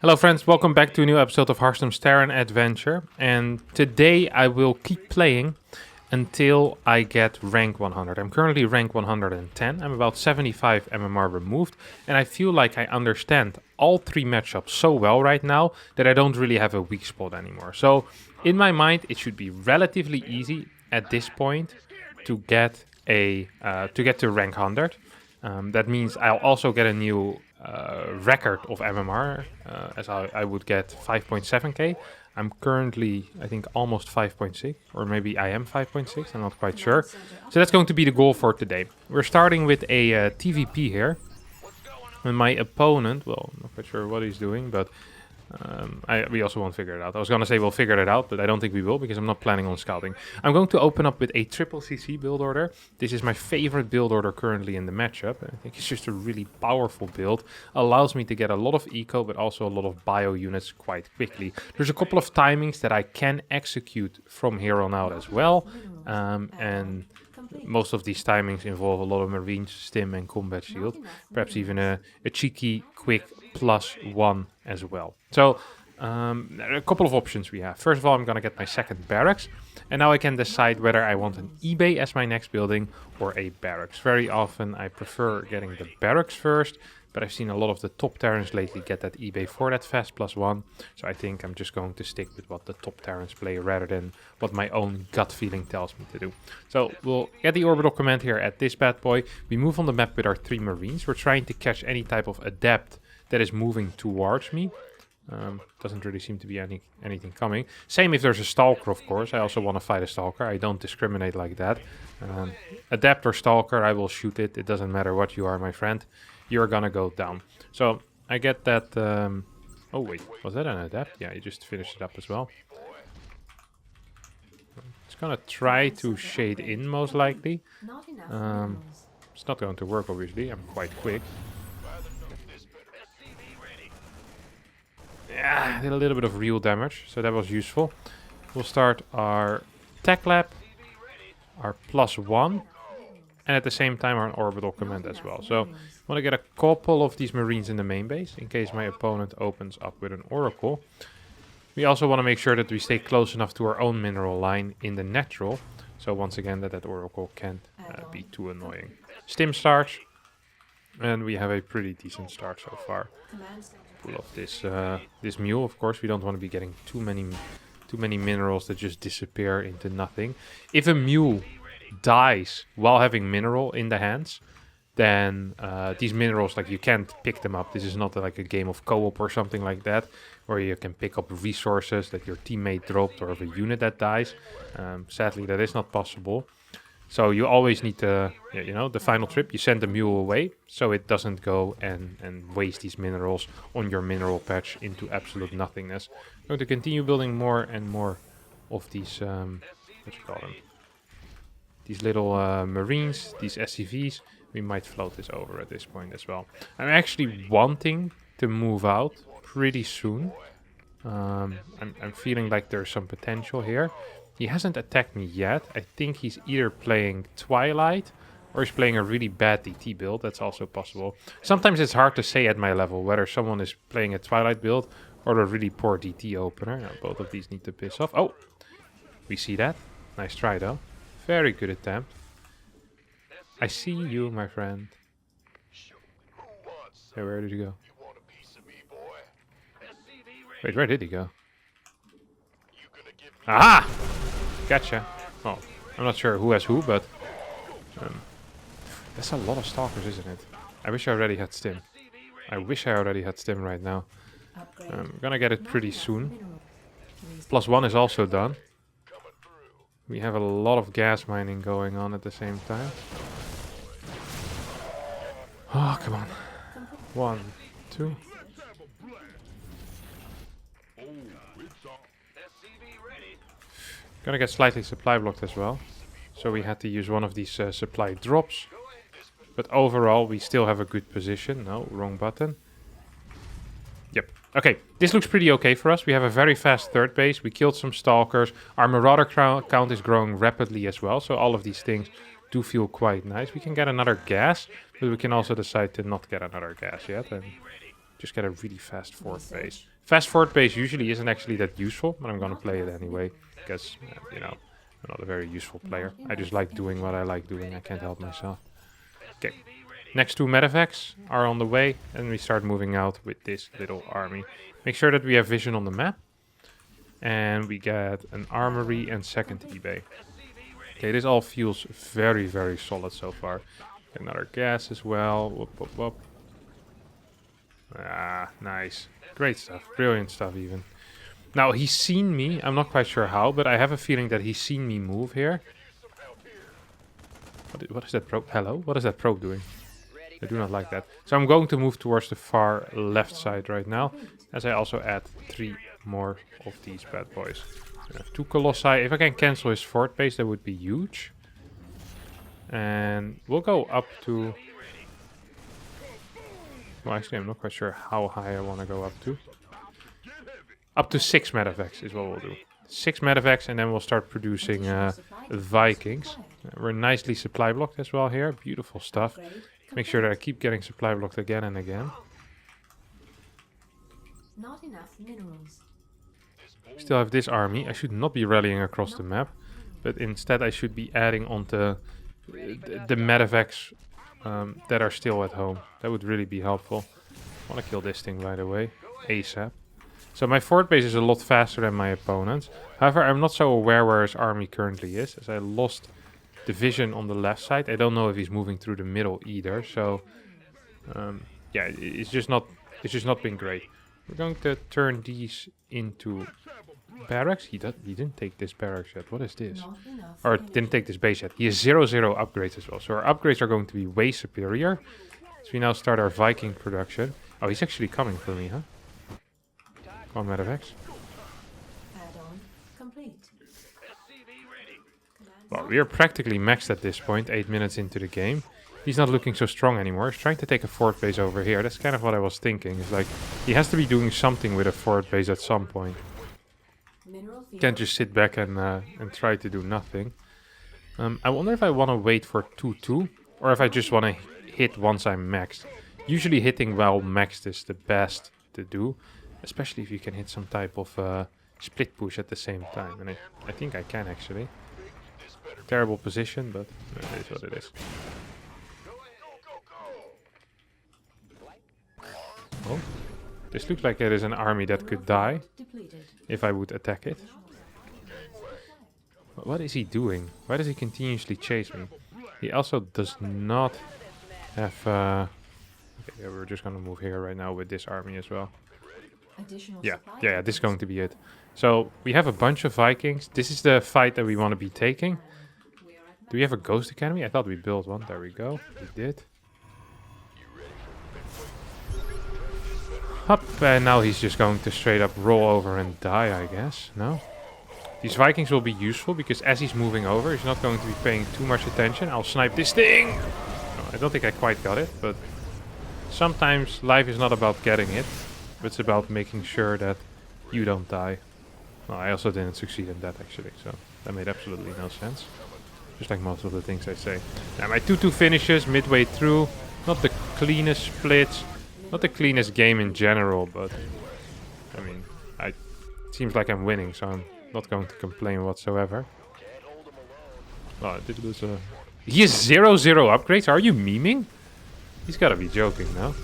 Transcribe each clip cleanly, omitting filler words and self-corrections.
Hello friends, welcome back to a new episode of Harstem's Terran adventure. And today I will keep playing until I get rank 100. I'm currently rank 110. I'm about 75 MMR removed. And I feel like I understand all three matchups so well right now that I don't really have a weak spot anymore. So in my mind, it should be relatively easy at this point to get to rank 100. That means I'll also get a new record of MMR, as I would get 5.7k. I'm currently, I think, almost 5.6, or maybe I am 5.6, I'm not quite sure. So that's going to be the goal for today. We're starting with a TVP here. And my opponent, well, I'm not quite sure what he's doing, but we also won't figure it out. I was going to say we'll figure it out, but I don't think we will because I'm not planning on scouting. I'm going to open up with a triple CC build order. This is my favorite build order currently in the matchup. I think it's just a really powerful build. Allows me to get a lot of eco, but also a lot of bio units quite quickly. There's a couple of timings that I can execute from here on out as well. And most of these timings involve a lot of Marines, Stim and Combat Shield. Perhaps even a cheeky, quick +1 as well. So there are a couple of options we have. First of all, I'm going to get my second barracks. And now I can decide whether I want an eBay as my next building or a barracks. Very often I prefer getting the barracks first. But I've seen a lot of the top Terrans lately get that eBay for that fast +1. So I think I'm just going to stick with what the top Terrans play rather than what my own gut feeling tells me to do. So we'll get the orbital command here at this bad boy. We move on the map with our 3 Marines. We're trying to catch any type of adept that is moving towards me. Doesn't really seem to be anything coming. Same if there's a Stalker, of course. I also want to fight a Stalker. I don't discriminate like that. Adept or Stalker, I will shoot it. It doesn't matter what you are, my friend. You're gonna go down. So I get that. Oh wait, was that an adept? Yeah, you just finished it up as well. It's gonna try to shade in most likely. It's not going to work obviously. I'm quite quick. Yeah, did a little bit of real damage, so that was useful. We'll start our tech lab, our +1. And at the same time our orbital command as well. So I want to get a couple of these Marines in the main base in case my opponent opens up with an Oracle. We also want to make sure that we stay close enough to our own mineral line in the natural. So once again that Oracle can't be too annoying. Stim starts. And we have a pretty decent start so far. Pull off this mule, of course. We don't want to be getting too many minerals that just disappear into nothing. If a mule dies while having mineral in the hands, then these minerals, like, you can't pick them up. This is not like a game of co-op or something like that, where you can pick up resources that your teammate dropped or of a unit that dies. Sadly, that is not possible. So you always need to, the final trip, you send the mule away so it doesn't go and waste these minerals on your mineral patch into absolute nothingness. I'm going to continue building more and more of these, these little Marines, these SCVs. We might float this over at this point as well. I'm actually wanting to move out pretty soon. I'm feeling like there's some potential here. He hasn't attacked me yet. I think he's either playing Twilight or he's playing a really bad DT build. That's also possible. Sometimes it's hard to say at my level whether someone is playing a Twilight build or a really poor DT opener. Now, both of these need to piss off. Oh, we see that. Nice try though. Very good attempt. I see you, my friend. Hey, where did he go? Wait, where did he go? Aha! Gotcha. Well, I'm not sure who has who, but that's a lot of Stalkers, isn't it? I wish I already had Stim. I wish I already had Stim right now. I'm gonna get it pretty soon. +1 is also done. We have a lot of gas mining going on at the same time. Oh, come on. 1, 2. Gonna get slightly supply blocked as well. So we had to use one of these supply drops. But overall, we still have a good position. No, wrong button. Yep. Okay, this looks pretty okay for us. We have a very fast third base. We killed some Stalkers. Our Marauder count is growing rapidly as well. So all of these things do feel quite nice. We can get another gas. But we can also decide to not get another gas yet. And just get a really fast forward base. Fast forward base usually isn't actually that useful, but I'm gonna play it anyway because you know, I'm not a very useful player. I just like doing what I like doing. I can't help myself. Okay, next two medevacs are on the way, and we start moving out with this little army. Make sure that we have vision on the map, and we get an armory and second eBay. Okay, this all feels very, very solid so far. Another gas as well. Whoop, whoop, whoop. Ah, nice. Great stuff. Brilliant stuff even. Now, he's seen me. I'm not quite sure how, but I have a feeling that he's seen me move here. What is that probe? Hello? What is that probe doing? I do not like that. So I'm going to move towards the far left side right now, as I also add 3 more of these bad boys. 2 Colossi. If I can cancel his fort base, that would be huge. And we'll go up to... Well, actually, I'm not quite sure how high I want to go up to. Up to 6 medevacs is what we'll do. 6 medevacs, and then we'll start producing Vikings. We're nicely supply blocked as well here. Beautiful stuff. Make sure that I keep getting supply blocked again and again. Not enough minerals. Still have this army. I should not be rallying across the map, but instead I should be adding onto the medevacs that are still at home. That would really be helpful. I want to kill this thing, by the way, ASAP. So my fort base is a lot faster than my opponent's. However, I'm not so aware where his army currently is, as I lost the vision on the left side. I don't know if he's moving through the middle either. So yeah, it's just not been great. We're going to turn these into barracks. He didn't take this barracks yet. What is this? Or didn't take this base yet. He has 0 upgrades as well. So our upgrades are going to be way superior. So we now start our Viking production. Oh, he's actually coming for me, huh? Come on, medevacs. Add-on complete. Well, we are practically maxed at this point, 8 minutes into the game. He's not looking so strong anymore. He's trying to take a fort base over here. That's kind of what I was thinking. It's like, he has to be doing something with a fort base at some point. Can't just sit back and try to do nothing. I wonder if I want to wait for 2-2, or if I just want to hit once I'm maxed. Usually hitting while maxed is the best to do, especially if you can hit some type of split push at the same time. And I think I can actually. Terrible position, but it is what it is. Oh, this looks like it is an army that could die if I would attack it. What is he doing? Why does he continuously chase me? He also does not have... Okay, yeah, we're just going to move here right now with this army as well. Yeah, this is going to be it. So, we have a bunch of Vikings. This is the fight that we want to be taking. Do we have a Ghost Academy? I thought we built one. There we go. We did. Up, and now he's just going to straight up roll over and die, I guess. No? These Vikings will be useful because as he's moving over, he's not going to be paying too much attention. I'll snipe this thing! No, I don't think I quite got it, but sometimes life is not about getting it, but it's about making sure that you don't die. Well, I also didn't succeed in that actually, so that made absolutely no sense. Just like most of the things I say. Now my 2-2 finishes midway through. Not the cleanest splits. Not the cleanest game in general, but I mean, it seems like I'm winning, so I'm not going to complain whatsoever. Well, this was a... He has 0 upgrades? Are you memeing? He's gotta be joking now.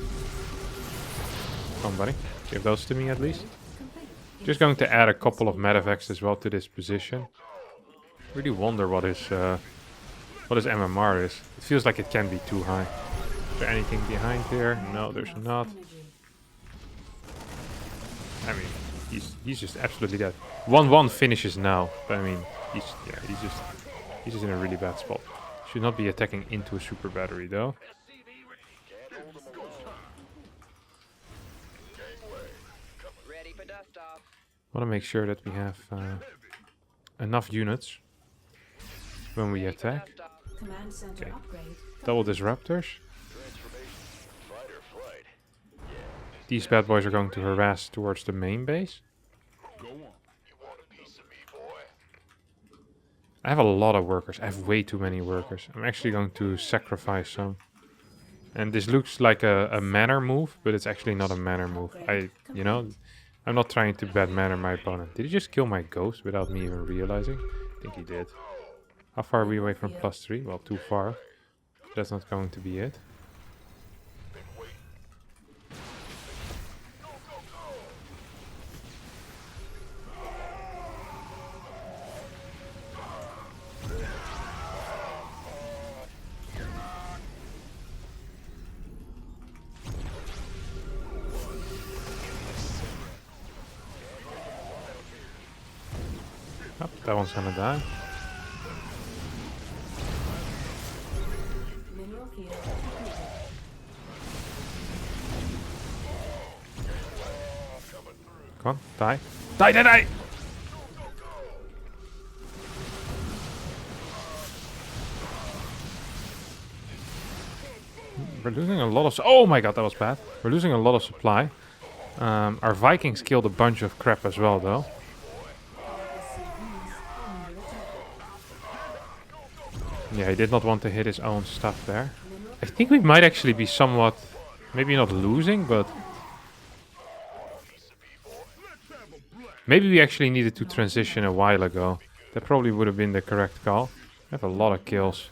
Come on, buddy. Give those to me at least. Just going to add a couple of medevacs as well to this position. Really wonder what his MMR is. It feels like it can be too high. Is there anything behind here? No, there's not. I mean, he's just absolutely dead. 1-1 finishes now. But I mean, he's just in a really bad spot. Should not be attacking into a super battery though. Want to make sure that we have enough units when we attack. Okay. Double disruptors. These bad boys are going to harass towards the main base. I have a lot of workers. I have way too many workers. I'm actually going to sacrifice some. And this looks like a manner move, but it's actually not a manner move. You know, I'm not trying to bad manner my opponent. Did he just kill my ghost without me even realizing? I think he did. How far are we away from +3? Well, too far. That's not going to be it. Oh, that one's gonna die. Mineral field depleted. Come on, die. Die, die, die! We're losing a lot of... Oh my god, that was bad. We're losing a lot of supply. Our Vikings killed a bunch of crap as well, though. Yeah, he did not want to hit his own stuff there. I think we might actually be somewhat... Maybe not losing, but... Maybe we actually needed to transition a while ago. That probably would have been the correct call. We have a lot of kills.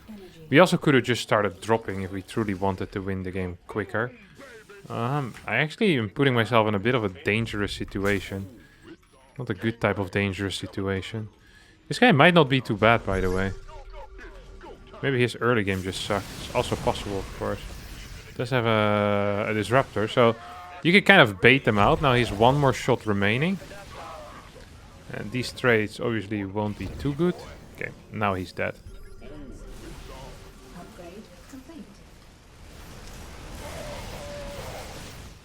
We also could have just started dropping if we truly wanted to win the game quicker. I actually am putting myself in a bit of a dangerous situation. Not a good type of dangerous situation. This guy might not be too bad, by the way. Maybe his early game just sucked. It's also possible, of course. Does have a disruptor, so you can kind of bait them out. Now he's one more shot remaining. And these trades obviously won't be too good. Okay, now he's dead. Upgrade complete.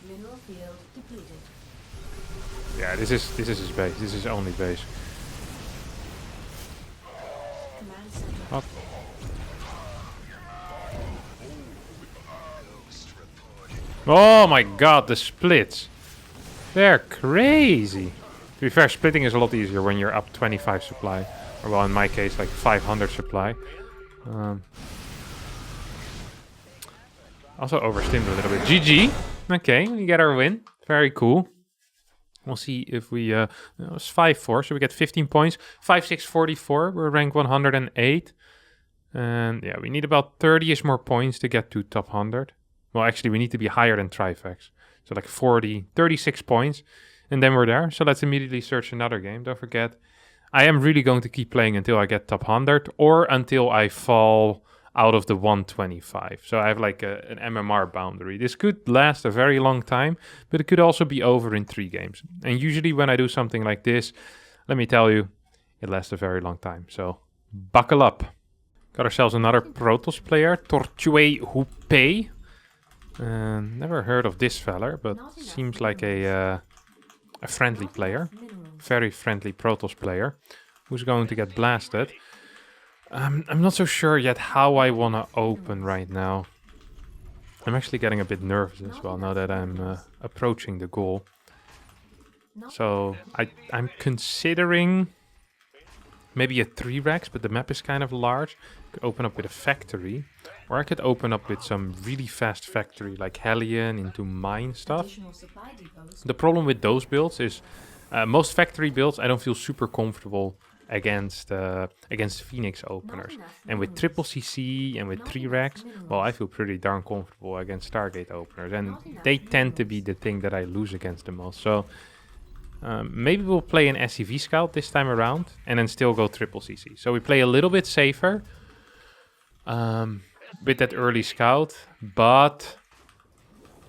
Mineral field depleted. Yeah, this is his base. This is his only base. Command center. Oh. Oh my god, the splits. They're crazy. To be fair, splitting is a lot easier when you're up 25 supply. Or well, in my case, like 500 supply. Also overstimmed a little bit. GG. Okay, we get our win. Very cool. We'll see if we... it was 5-4, so we get 15 points. 5-6-44, we're rank 108. And yeah, we need about 30-ish more points to get to top 100. Well, actually, we need to be higher than Trifex. So like 36 points. And then we're there. So let's immediately search another game. Don't forget, I am really going to keep playing until I get top 100. Or until I fall out of the 125. So I have like an MMR boundary. This could last a very long time. But it could also be over in 3 games. And usually when I do something like this, let me tell you, it lasts a very long time. So buckle up. Got ourselves another Protoss player. Tortue Houpe. Never heard of this fella, but seems like a friendly player. Very friendly Protoss player who's going to get blasted. I'm not so sure yet how I want to open right now. I'm actually getting a bit nervous as well now that I'm approaching the goal. So I'm considering maybe a 3-Rex, but the map is kind of large. Could open up with a factory. Or I could open up with some really fast factory like Hellion into mine stuff. The problem with those builds is most factory builds I don't feel super comfortable against Phoenix openers. And with triple CC and with 3-Rex, well, I feel pretty darn comfortable against Stargate openers. And they tend to be the thing that I lose against the most. So maybe we'll play an SCV scout this time around and then still go triple CC. So we play a little bit safer. With that early scout, but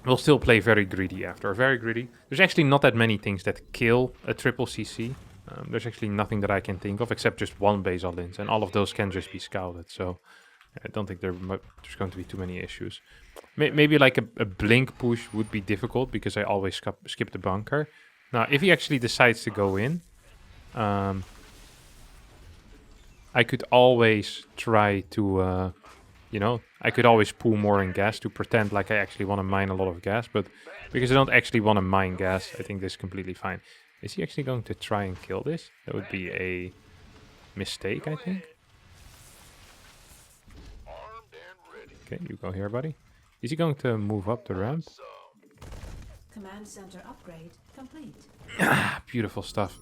we'll still play very greedy after. Very greedy. There's actually not that many things that kill a triple CC. There's actually nothing that I can think of except just one basal lens, and all of those can just be scouted. So I don't think there's going to be too many issues. Maybe like a blink push would be difficult because I always skip the bunker. Now, if he actually decides to go in, I could always try to, I could always pull more in gas to pretend like I actually want to mine a lot of gas. But because I don't actually want to mine gas, I think this is completely fine. Is he actually going to try and kill this? That would be a mistake, I think. Okay, you go here, buddy. Is he going to move up the ramp? Command center upgrade complete. Ah, beautiful stuff.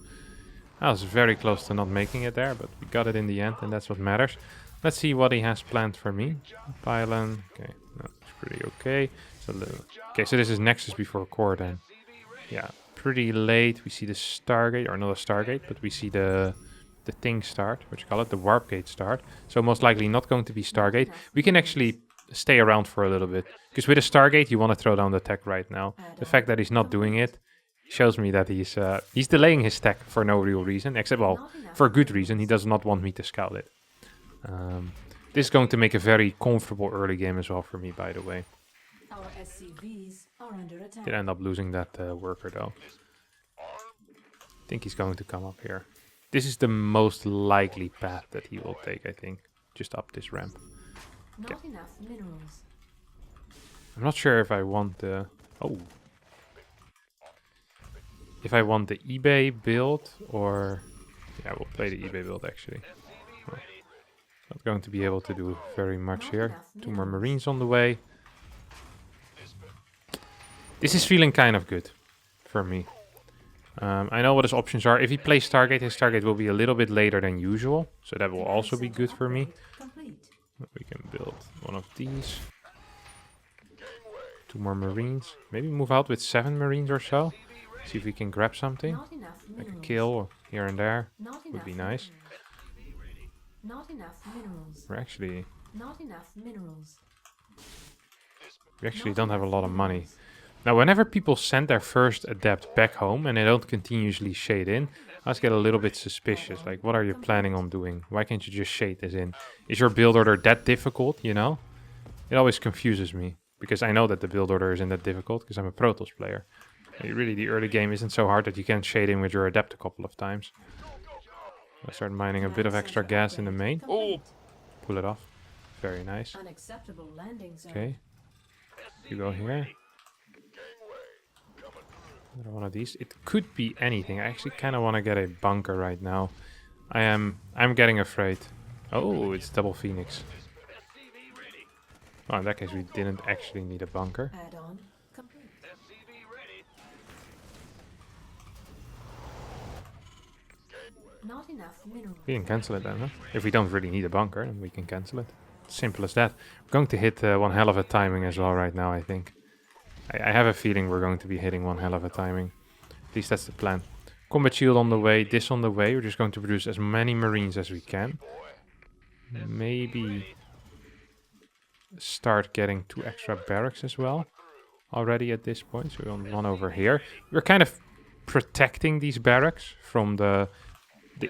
I was very close to not making it there, but we got it in the end, and that's what matters. Let's see what he has planned for me. Pylon. Okay, no, it's pretty okay. Okay, so this is Nexus before core then. Yeah, pretty late. We see the Stargate, or not a Stargate, but we see the thing start, what you call it, the warp gate start. So most likely not going to be Stargate. We can actually stay around for a little bit, because with a Stargate you want to throw down the tech right now. The fact that he's not doing it shows me that he's delaying his tech for no real reason, except, well, for a good reason. He does not want me to scout it. This is going to make a very comfortable early game as well for me, by the way. Our SCVs are under attack. Did end up losing that worker though. I think he's going to come up here. This is the most likely path that he will take, I think. Just up this ramp. Not enough minerals. I'm not sure if I want the... Oh. If I want the eBay build or... Yeah, we'll play the eBay build actually. Oh. Not going to be able to do very much here. 2 more Marines on the way. This is feeling kind of good for me. I know what his options are. If he plays Stargate, his Stargate will be a little bit later than usual. So that will also be good for me. We can build one of these. 2 more Marines. Maybe move out with 7 Marines or so. See if we can grab something. Like a kill here and there. Would be nice. Not enough minerals. We're actually... Not enough minerals. We actually don't have a lot of money. Now, whenever people send their first adept back home and they don't continuously shade in, I just get a little bit suspicious. Like, what are you planning on doing? Why can't you just shade this in? Is your build order that difficult, you know? It always confuses me, because I know that the build order isn't that difficult, because I'm a Protoss player. Really, the early game isn't so hard that you can't shade in with your adept a couple of times. I start mining a bit of extra gas in the main. Oh! Pull it off. Very nice. Unacceptable landing zone. Okay. You go here. Another one of these. It could be anything. I actually kind of want to get a bunker right now. I'm getting afraid. Oh, it's double Phoenix. Oh, in that case, we didn't actually need a bunker. Add-on complete. Not enough minerals. We can cancel it then, huh? If we don't really need a bunker, then we can cancel it. Simple as that. We're going to hit one hell of a timing as well right now, I think. I have a feeling we're going to be hitting one hell of a timing. At least that's the plan. Combat shield on the way, this on the way. We're just going to produce as many Marines as we can. Maybe start getting 2 extra barracks as well. Already at this point, so we want one over here. We're kind of protecting these barracks from the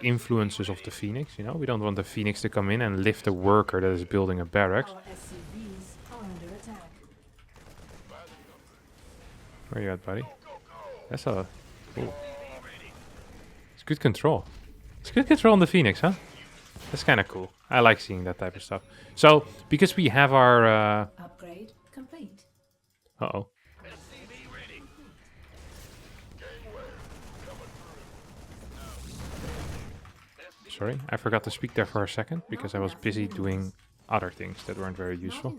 influences of the Phoenix, you know? We don't want the Phoenix to come in and lift a worker that is building a barracks. Our SCVs are under attack. Where you at, buddy? That's a... Ooh. It's good control. It's good control on the Phoenix, huh? That's kind of cool. I like seeing that type of stuff. So, because we have our... Upgrade complete. Uh-oh. Sorry, I forgot to speak there for a second, because I was busy doing other things that weren't very useful.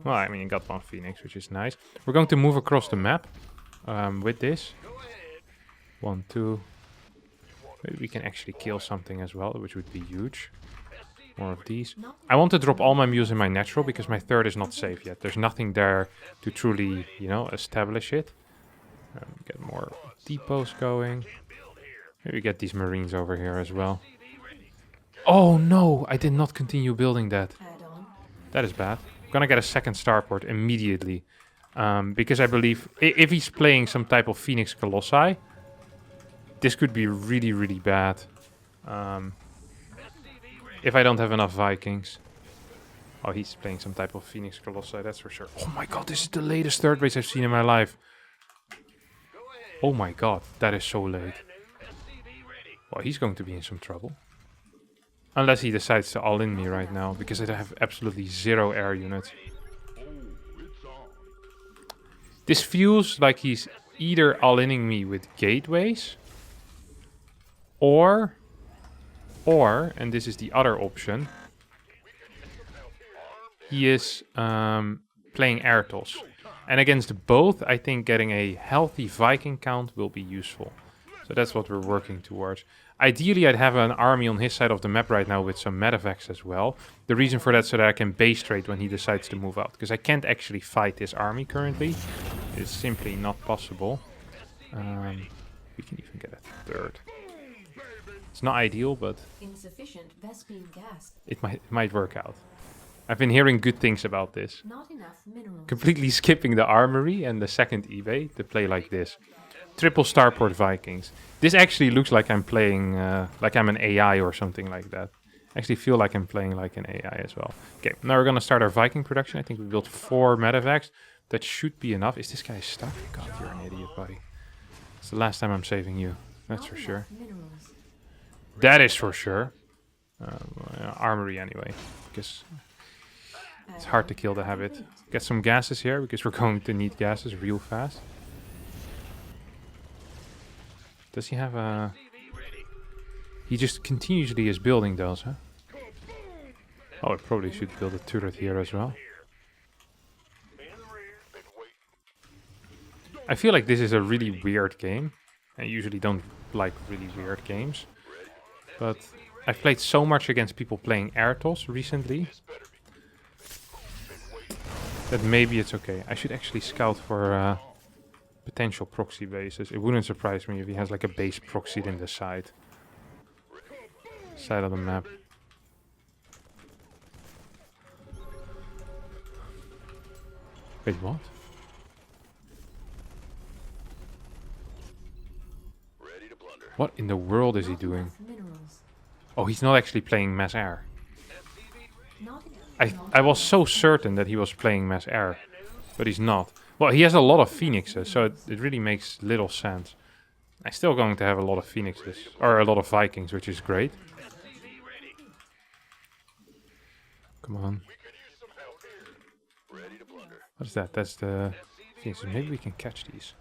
Well, I mean, you got 1 Phoenix, which is nice. We're going to move across the map with this. 1, 2. Maybe we can actually kill something as well, which would be huge. More of these. I want to drop all my mules in my natural, because my 3rd is not safe yet. There's nothing there to truly, you know, establish it. Get more depots going. Maybe get these Marines over here as well. Oh no, I did not continue building that. That is bad. I'm gonna get a 2nd starport immediately. Because I believe if he's playing some type of Phoenix Colossi, this could be really, really bad. If I don't have enough Vikings. Oh, he's playing some type of Phoenix Colossi, that's for sure. Oh my god, this is the latest 3rd base I've seen in my life. Oh my god, that is so late. Well, he's going to be in some trouble. Unless he decides to all-in me right now, because I have absolutely 0 air units. This feels like he's either all-inning me with gateways, or, and this is the other option, he is playing Airtos. And against both, I think getting a healthy Viking count will be useful. So that's what we're working towards. Ideally, I'd have an army on his side of the map right now with some medevacs as well. The reason for that is so that I can base trade when he decides to move out. Because I can't actually fight this army currently. It's simply not possible. We can even get a third. It's not ideal, but Insufficient Vespine gas. it might work out. I've been hearing good things about this. Not enough minerals. Completely skipping the armory and the second eBay to play like this. Triple starport Vikings. This actually looks like I'm playing, like I'm an AI or something like that. I actually feel like I'm playing like an AI as well. Okay, now we're gonna start our Viking production. I think we built 4 medevacs. That should be enough. Is this guy stuck? God, you're an idiot, buddy. It's the last time I'm saving you. That's Not for sure. enough minerals. That is for sure. Armory anyway, because it's hard to kill the habit. Get some gases here, because we're going to need gases real fast. Does he have a... He just continuously is building those, huh? Oh, I probably should build a turret here as well. I feel like this is a really weird game. I usually don't like really weird games. But I've played so much against people playing Airtos recently that maybe it's okay. I should actually scout for potential proxy bases. It wouldn't surprise me if he has like a base proxied in the side of the map. Wait, what? What in the world is he doing? Oh, he's not actually playing mass air. I was so certain that he was playing mass air, but he's not. Well, he has a lot of phoenixes, so it really makes little sense. I'm still going to have a lot of phoenixes, or a lot of Vikings, which is great. Come on. What is that? That's the phoenixes. Maybe we can catch these.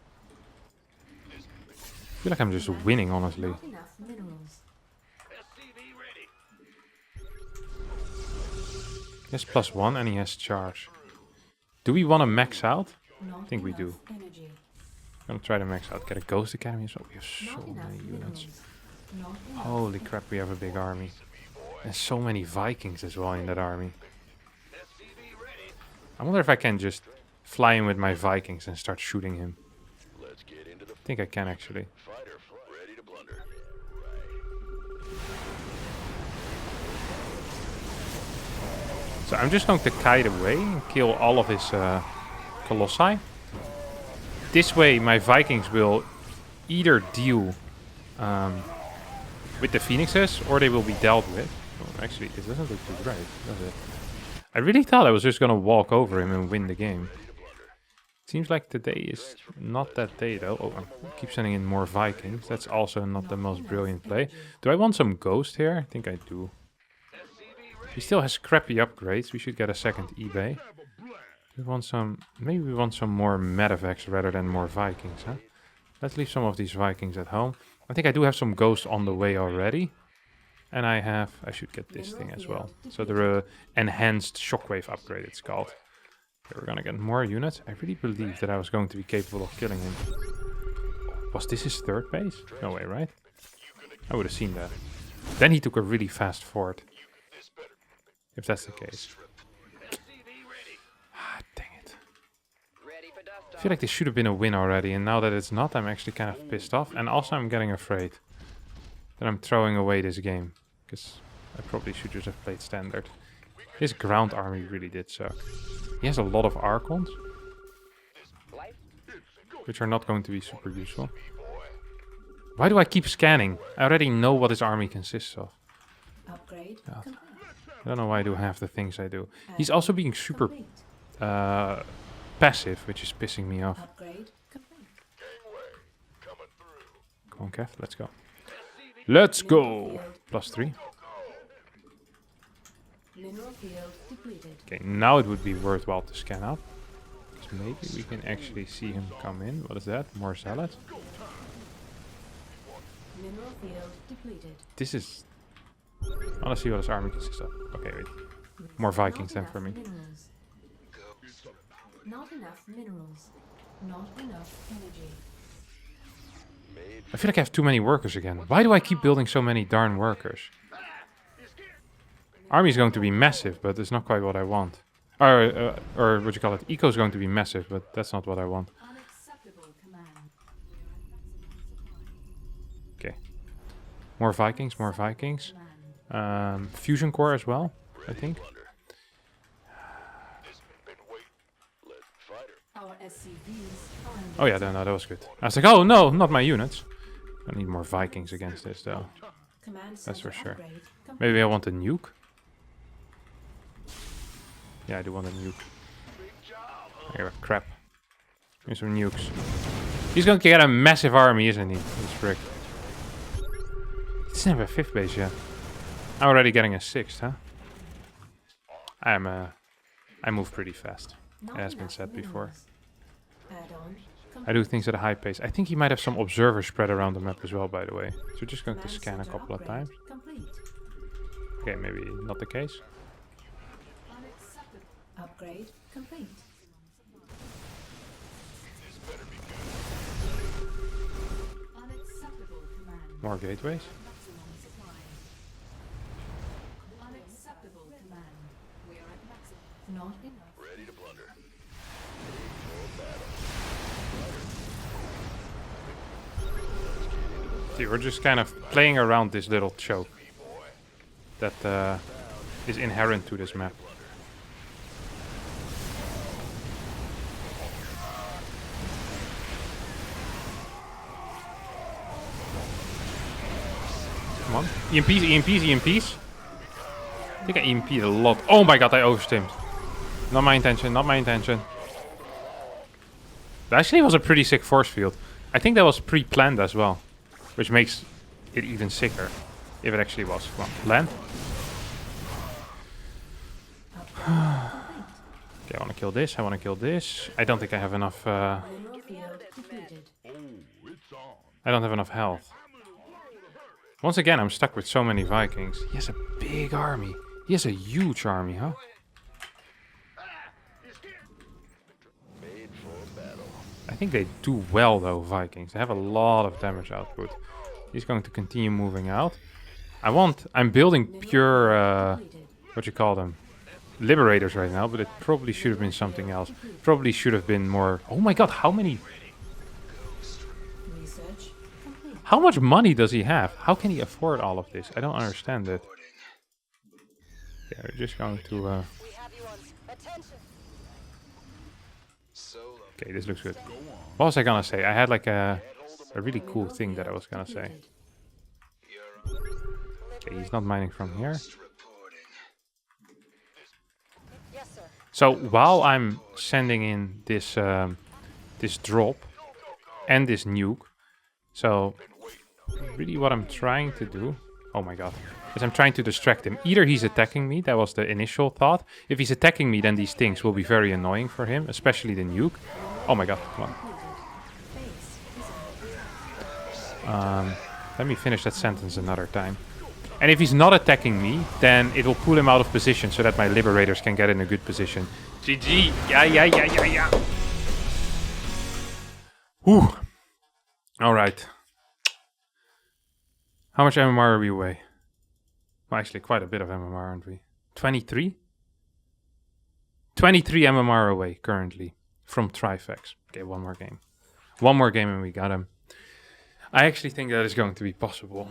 I feel like I'm just winning, honestly. Not enough minerals. He has +1 and he has charge. Do we want to max out? Not think we do. enough energy. I'm gonna try to max out. Get a Ghost Academy as well. We have so Not enough many units. minerals. Not enough Holy crap, we have a big army. And so many Vikings as well in that army. I wonder if I can just fly in with my Vikings and start shooting him. I think I can actually. So I'm just going to kite away and kill all of his Colossi. This way my Vikings will either deal with the Phoenixes or they will be dealt with. Oh, actually, this doesn't look too great, does it? I really thought I was just going to walk over him and win the game. Seems like today is not that day though. Oh, I keep sending in more Vikings. That's also not the most brilliant play. Do I want some Ghost here? I think I do. He still has crappy upgrades. We should get a second eBay. We want some... Maybe we want some more medevacs rather than more Vikings, huh? Let's leave some of these Vikings at home. I think I do have some Ghosts on the way already. And I should get this thing as well. So the enhanced shockwave upgrade it's called. Okay, we're gonna get more units. I really believed that I was going to be capable of killing him. Was this his third base? No way, right? I would have seen that. Then he took a really fast fort. If that's the case. Ah, dang it. I feel like this should have been a win already, and now that it's not, I'm actually kind of pissed off. And also I'm getting afraid that I'm throwing away this game. Because I probably should just have played standard. His ground army really did suck. He has a lot of Archons, which are not going to be super useful. Why do I keep scanning? I already know what his army consists of. Upgrade. God. I don't know why I do half the things I do. He's also being super passive, which is pissing me off. Upgrade complete. Come on, Kev, let's go. Let's go! +3. Mineral field depleted. Okay, now it would be worthwhile to scan up. Because maybe we can actually see him come in. What is that? More salad? Mineral field depleted. This is... I want to see what his army consists of. Okay, wait. More Vikings then Not for me. enough minerals. Not enough minerals. Not enough energy. I feel like I have too many workers again. Why do I keep building so many darn workers? Army is going to be massive, but it's not quite what I want. Or what you call it? Eco is going to be massive, but that's not what I want. Unacceptable command. Okay. More Vikings, more Vikings. Fusion core as well, I think. Our SCVs are under Oh yeah, no, that was good. I was like, oh no, not my units. I need more Vikings against this though. command That's for center sure. upgrade complete. Maybe I want a nuke. Yeah, I do want a nuke. I got crap. Give me some nukes. He's going to get a massive army, isn't he? This frick. He doesn't have a 5th base yet. I'm already getting a 6th, huh? I move pretty fast. Not It has been enough said before. minerals. Add-on I do things at a high pace. I think he might have some observers spread around the map as well, by the way. So we're just going to Command scan a center couple of upgrade times. Complete. Okay, maybe not the case. Unacceptable. Upgrade complete. Unacceptable command. More gateways. Maximum supply. Unacceptable command. We are at maximum. Not enough. Ready to plunder. See, we're just kind of playing around this little choke that is inherent to this map. Come on. EMPs, EMPs, EMPs. I think I EMP'd a lot. Oh my god, I overstimmed. Not my intention, not my intention. That actually was a pretty sick force field. I think that was pre-planned as well. Which makes it even sicker. If it actually was. Come on, land. Okay, I want to kill this, I want to kill this. I don't think I have enough... Mineral field depleted. I don't have enough health. Once again, I'm stuck with so many Vikings. He has a big army. He has a huge army, huh? I think they do well, though, Vikings. They have a lot of damage output. He's going to continue moving out. I'm building pure, what you call them? Liberators right now, but it probably should have been something else. Probably should have been more... Oh my god, how many... Research complete. How much money does he have? How can he afford all of this? I don't understand it. Yeah, we're just going to... We have you on attention. Okay, this looks good. What was I gonna say? I had like a really cool thing that I was gonna say. Okay, he's not mining from here. Yes, sir. So while I'm sending in this this drop and this nuke, so really what I'm trying to do, oh my god, is I'm trying to distract him. Either he's attacking me, that was the initial thought. If he's attacking me, then these things will be very annoying for him, especially the nuke. Oh my god, come on. Let me finish that sentence another time. And if he's not attacking me, then it will pull him out of position so that my liberators can get in a good position. GG! Yeah. Whew. Alright. How much MMR are we away? Well, actually, quite a bit of MMR, aren't we? 23? 23 MMR away, currently, from Trifex. Okay, one more game. One more game and we got him. I actually think that is going to be possible.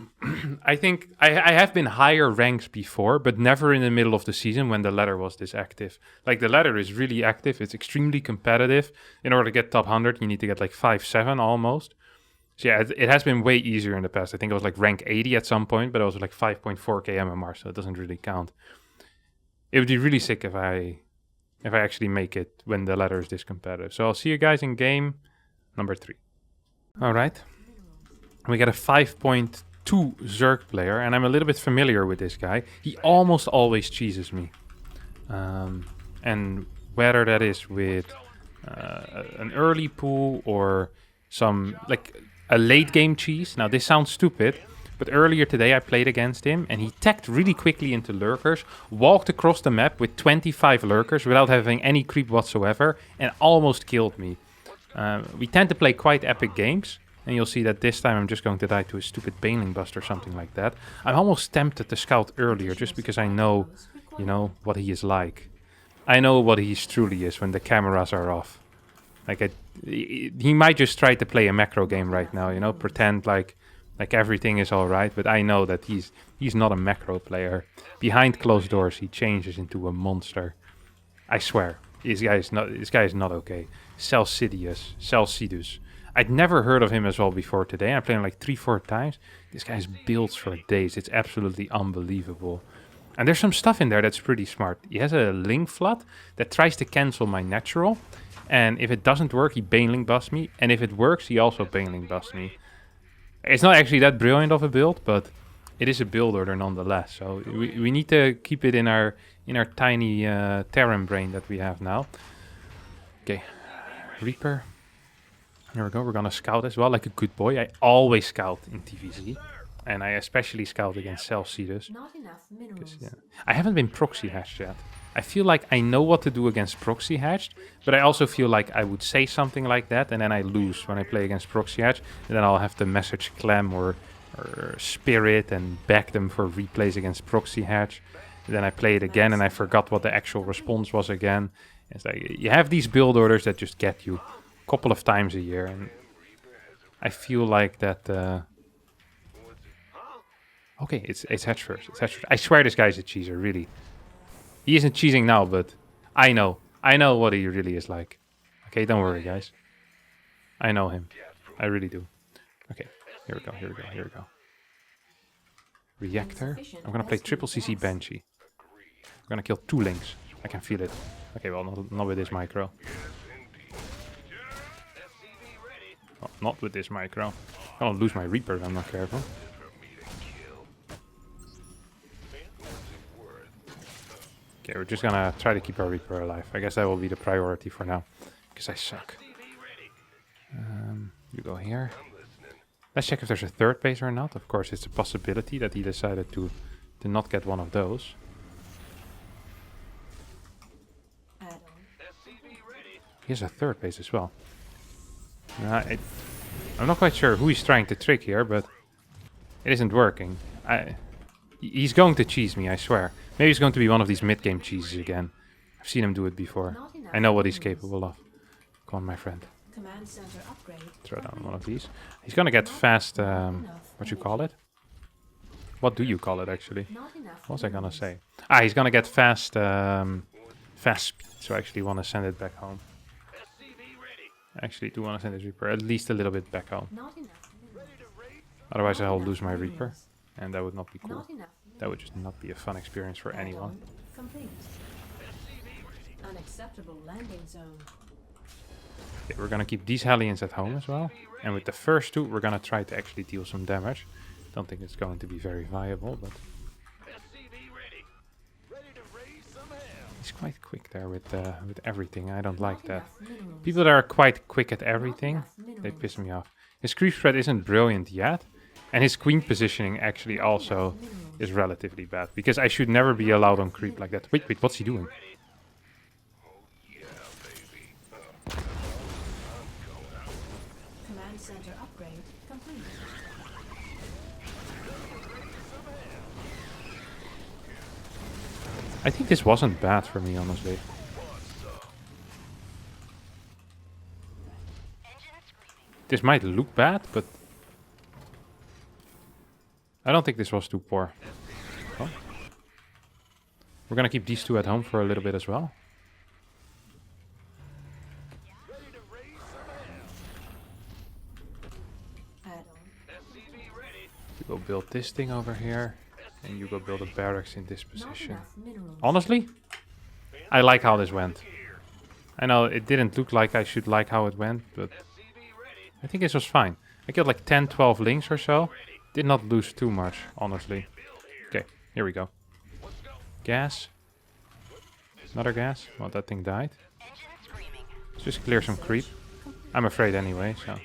I think I have been higher ranks before, but never in the middle of the season when the ladder was this active. Like, the ladder is really active. It's extremely competitive. In order to get top 100, you need to get like 5-7 almost. So yeah, it has been way easier in the past. I think it was like rank 80 at some point, but it was like 5.4k MMR, so it doesn't really count. It would be really sick if I actually make it when the ladder is this competitive. So I'll see you guys in game number 3. All right. We get a 5.2 Zerg player, and I'm a little bit familiar with this guy. He almost always cheeses me. And whether that is with an early pool or some, like, a late game cheese. Now, this sounds stupid, But earlier today I played against him and he teched really quickly into lurkers, walked across the map with 25 lurkers without having any creep whatsoever, and almost killed me. We tend to play quite epic games, and you'll see that this time I'm just going to die to a stupid Baneling Bust or something like that. I'm almost tempted to scout earlier just because I know, you know, what he is like. I know what he truly is when the cameras are off. Like, he might just try to play a macro game right now, you know, pretend like everything is alright, but I know that he's not a macro player. Behind closed doors, he changes into a monster. I swear, this guy is not okay. Celsidus. I'd never heard of him as well before today. I played him like 3-4 times. This guy's builds for days. It's absolutely unbelievable. And there's some stuff in there that's pretty smart. He has a Link Flood that tries to cancel my natural. And if it doesn't work, he Baneling Busts me. And if it works, he also Baneling Busts me. It's not actually that brilliant of a build, but it is a build order nonetheless. So we need to keep it in our tiny Terran brain that we have now. Okay, Reaper. Here we go. We're gonna scout as well, like a good boy. I always scout in TVZ. And I especially scout against Celsidus. Not enough minerals. Yeah. I haven't been proxy hatched yet. I feel like I know what to do against proxy hatched, but I also feel like I would say something like that and then I lose when I play against proxy hatched. And then I'll have to message Clem or Spirit and back them for replays against proxy hatch. And then I play it again and I forgot what the actual response was again. It's like you have these build orders that just get you a couple of times a year, and I feel like that. Okay, it's Hatch first. It's Hatch first. I swear this guy's a cheeser, really. He isn't cheesing now, but I know what he really is like. Okay, don't worry, guys. I know him. I really do. Okay, here we go. Reactor. I'm gonna play triple CC Banshee. I'm gonna kill 2 links. I can feel it. Okay, well, not with this micro. Well, not with this micro. I'm gonna lose my Reaper if I'm not careful. Okay, we're just gonna try to keep our Reaper alive. I guess that will be the priority for now, because I suck. You go here. Let's check if there's a third base or not. Of course, it's a possibility that he decided to not get one of those. He has a third base as well. I'm not quite sure who he's trying to trick here, but it isn't working. He's going to cheese me, I swear. Maybe he's going to be one of these mid-game cheeses again. I've seen him do it before. I know what he's capable of. Come on, my friend. Command center upgrade. Throw down one of these. He's gonna get fast, what you call it? What do you call it, actually? What was I gonna say? He's gonna get fast, fast speed. So I actually want to send it back home. I actually do want to send this Reaper at least a little bit back home. Otherwise I'll lose my Reaper. And that would not be cool. That would just not be a fun experience for anyone. Complete. Unacceptable landing zone. Okay, we're gonna keep these Hellions at home as well. And with the first 2, we're gonna try to actually deal some damage. Don't think it's going to be very viable, but he's quite quick there with everything. I don't like that. People that are quite quick at everything, they piss me off. His creep spread isn't brilliant yet. And his queen positioning actually also is relatively bad. Because I should never be allowed on creep like that. Wait, what's he doing? Command center upgrade complete. I think this wasn't bad for me, honestly. This might look bad, but I don't think this was too poor. Oh. We're gonna keep these 2 at home for a little bit as well. You go build this thing over here, and you go build a barracks in this position. Honestly, I like how this went. I know it didn't look like I should like how it went, but I think this was fine. I killed like 10, 12 links or so. Did not lose too much, honestly. Okay, here we go. Gas. Another gas. Well, that thing died. Let's just clear some creep. I'm afraid anyway, so.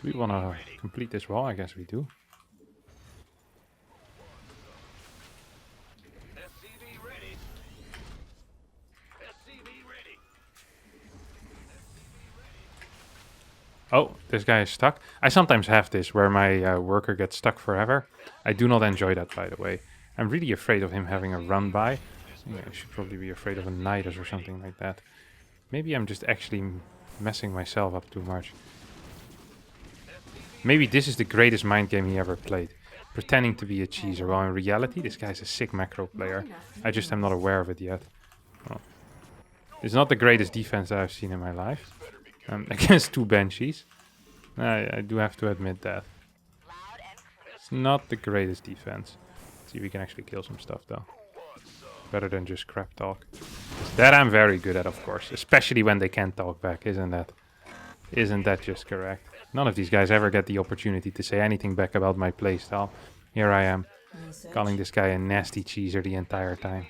Do we want to complete this wall? I guess we do. SCV ready. SCV ready. Oh, this guy is stuck. I sometimes have this where my worker gets stuck forever. I do not enjoy that, by the way. I'm really afraid of him having a run by. Yeah, I should probably be afraid of a Nidus or something like that. Maybe I'm just actually messing myself up too much. Maybe this is the greatest mind game he ever played. Pretending to be a cheeser, while in reality this guy's a sick macro player. I just am not aware of it yet. Well, it's not the greatest defense that I've seen in my life. Against 2 Banshees. I do have to admit that. It's not the greatest defense. Let's see if we can actually kill some stuff though. Better than just crap talk. That I'm very good at, of course. Especially when they can't talk back, isn't that? Isn't that just correct? None of these guys ever get the opportunity to say anything back about my playstyle. Here I am, calling this guy a nasty cheeser the entire time.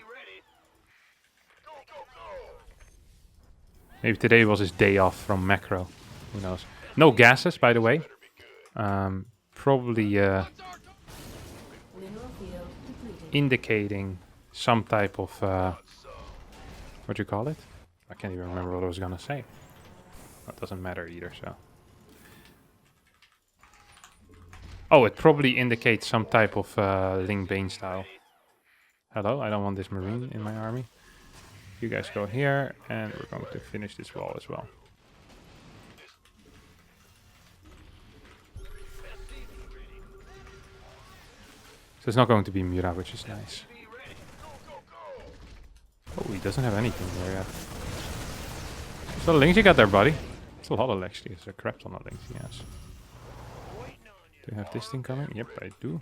Maybe today was his day off from macro. Who knows? No gases, by the way. Probably Mineral field depleted. indicating some type of... what do you call it? I can't even remember what I was gonna say. That doesn't matter either, so... Oh, it probably indicates some type of Ling Bane style. Hello, I don't want this marine in my army. You guys go here, and we're going to finish this wall as well. So it's not going to be Mura, which is nice. Oh, he doesn't have anything there yet. So the links you got there, buddy. It's a lot of actually. It's a crap ton of links, yes. Do you have this thing coming? Yep, I do.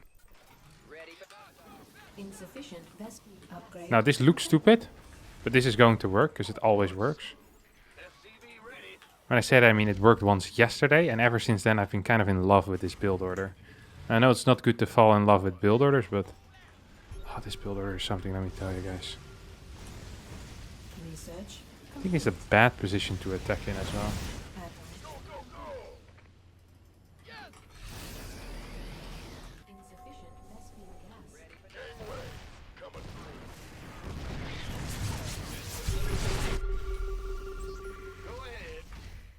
Insufficient vest upgrade. Now this looks stupid, but this is going to work, because it always works. When I say that, I mean it worked once yesterday, and ever since then I've been kind of in love with this build order. I know it's not good to fall in love with build orders, but... Oh, this build order is something, let me tell you guys. Research. I think it's a bad position to attack in as well. Insufficient vest gas.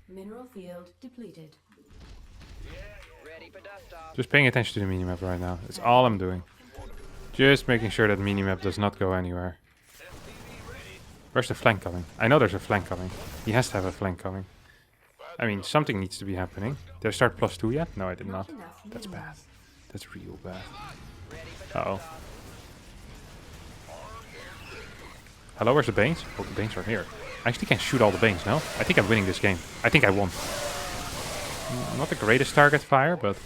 Mineral field depleted. Just paying attention to the minimap right now. That's all I'm doing. Just making sure that minimap does not go anywhere. Where's the flank coming? I know there's a flank coming. He has to have a flank coming. I mean, something needs to be happening. Did I start +2 yet? No, I did not. That's bad. That's real bad. Uh-oh. Hello, where's the Banes? Oh, the Banes are here. I actually can shoot all the Banes, no? I think I'm winning this game. I think I won. Not the greatest target fire, but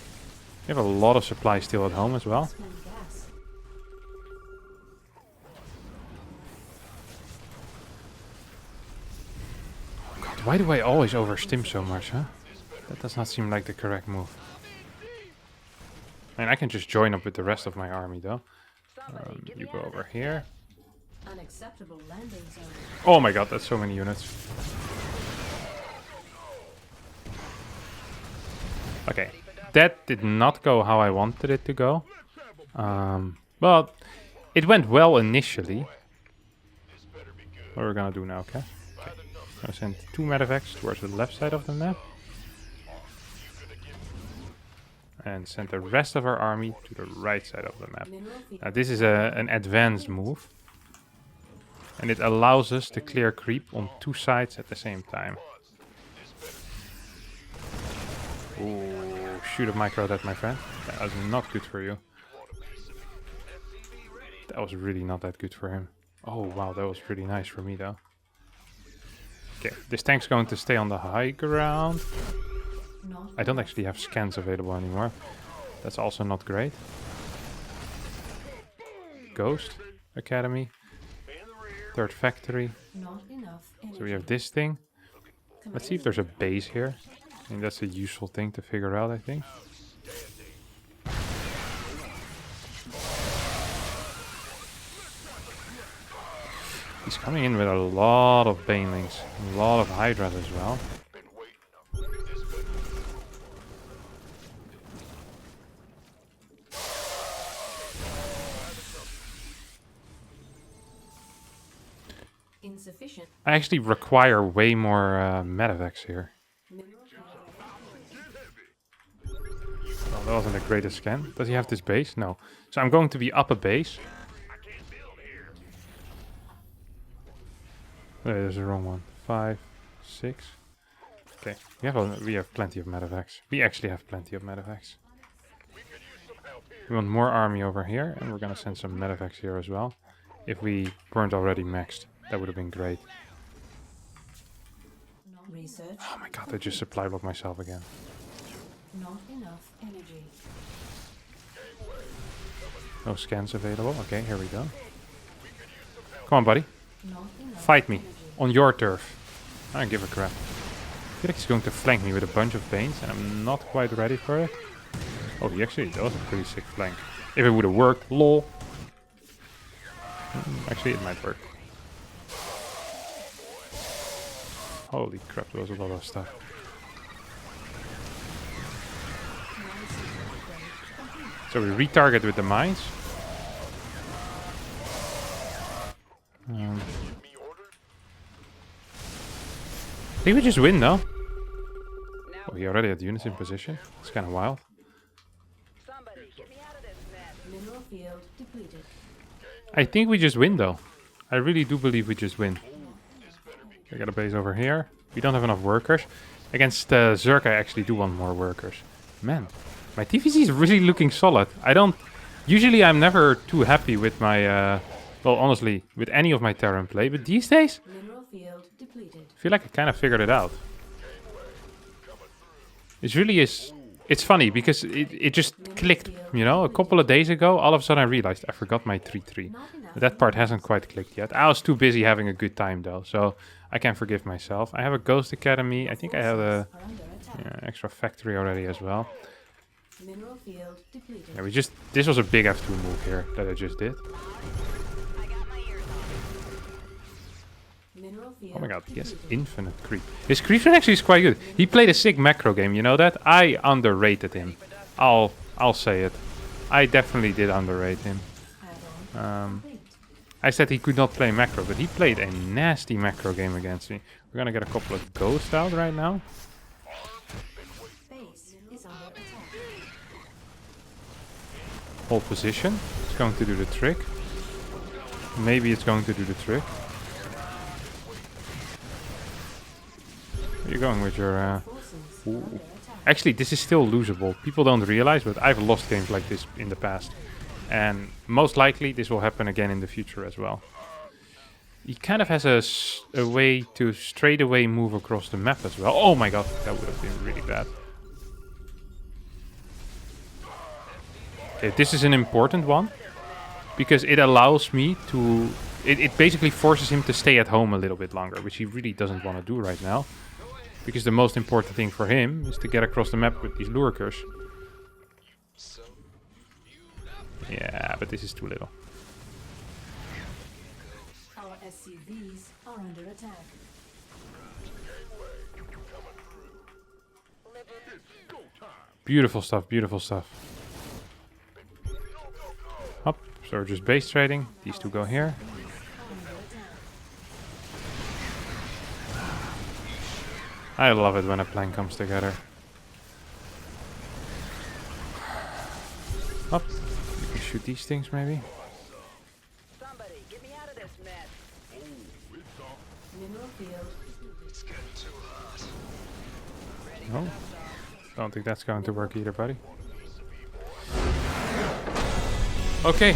we have a lot of supply still at home as well. Spend gas. God, why do I always overstim so much, huh? That does not seem like the correct move. And I can just join up with the rest of my army, though. You go over here. Unacceptable landing zone. Oh my god, that's so many units. Okay, that did not go how I wanted it to go. Well, it went well initially. What are we gonna do now, okay? I'm gonna send 2 medevacs towards the left side of the map. And send the rest of our army to the right side of the map. Mineral field. Now this is an advanced move. And it allows us to clear creep on 2 sides at the same time. Ooh, shoot have microed that, my friend. That was not good for you. That was really not that good for him. Oh wow, that was pretty nice for me though. Okay, this tank's going to stay on the high ground. Not I don't actually have scans available anymore. That's also not great. Ghost Academy. 3rd factory. not enough energy. So we have this thing. Let's see if there's a base here. I think that's a useful thing to figure out, I think. He's coming in with a lot of banelings, a lot of hydras as well. Insufficient. I actually require way more medevacs here. Mineral field. Well, that wasn't the greatest scan. Does he have this base? No. So I'm going to be up a base. There's the wrong one. 5, 6. Okay, we have plenty of medevacs. We actually have plenty of medevacs. We want more army over here, and we're gonna send some medevacs here as well. If we weren't already maxed, that would have been great. Research. Oh my god, I just supply blocked myself again. Not enough energy. No scans available. Okay, here we go. Come on, buddy. Not enough Fight me. energy. On your turf. I don't give a crap. I feel like he's going to flank me with a bunch of Banes, and I'm not quite ready for it. Oh, that was a pretty sick flank. If it would have worked, lol. Actually, it might work. Holy crap, there was a lot of stuff. So we retarget with the mines. I think we just win, though. Oh, he already had units in position. It's kind of wild. Somebody, get me out of this mess. Mineral field depleted. I think we just win, though. I really do believe we just win. I got a base over here. We don't have enough workers. Against Zerk, I actually do want more workers. Man, my TVC is really looking solid. Usually I'm never too happy with my... well, honestly, with any of my Terran play. But these days, Mineral field depleted. I feel like I kind of figured it out. It really is... It's funny, because it just clicked, you know? A couple of days ago, all of a sudden I realized I forgot my 3-3. Not enough. That part hasn't quite clicked yet. I was too busy having a good time, though, so I can forgive myself. I have a Ghost Academy. I think I have a Are under attack. extra factory already as well. Mineral field depleted. Yeah, this was a big F2 move here that I just did. I got my ears on. Mineral field Oh my god, he has depleted. infinite creep. His creep rate actually is quite good. He played a sick macro game, you know that? I underrated him. I'll say it. I definitely did underrate him. Add-on complete. I said he could not play macro, but he played a nasty macro game against me. We're gonna get a couple of ghosts out right now. Base is under attack. Hold position. It's going to do the trick. Maybe it's going to do the trick. Where are you going with your... Forces Ooh. under attack. Actually, this is still losable. People don't realize, but I've lost games like this in the past. And most likely, this will happen again in the future as well. He kind of has a way to straight away move across the map as well. Oh my god, that would have been really bad. Okay, this is an important one. Because it allows me to... It basically forces him to stay at home a little bit longer, which he really doesn't want to do right now. Because the most important thing for him is to get across the map with these lurkers. Yeah, but this is too little. Our SCVs are under attack. Beautiful stuff, beautiful stuff. Up, so we're just base trading. These two go here. I love it when a plan comes together. Up. You can shoot these things maybe. Somebody, get me out of this mess. Mineral field. No. Don't think that's going to work either, buddy. Okay.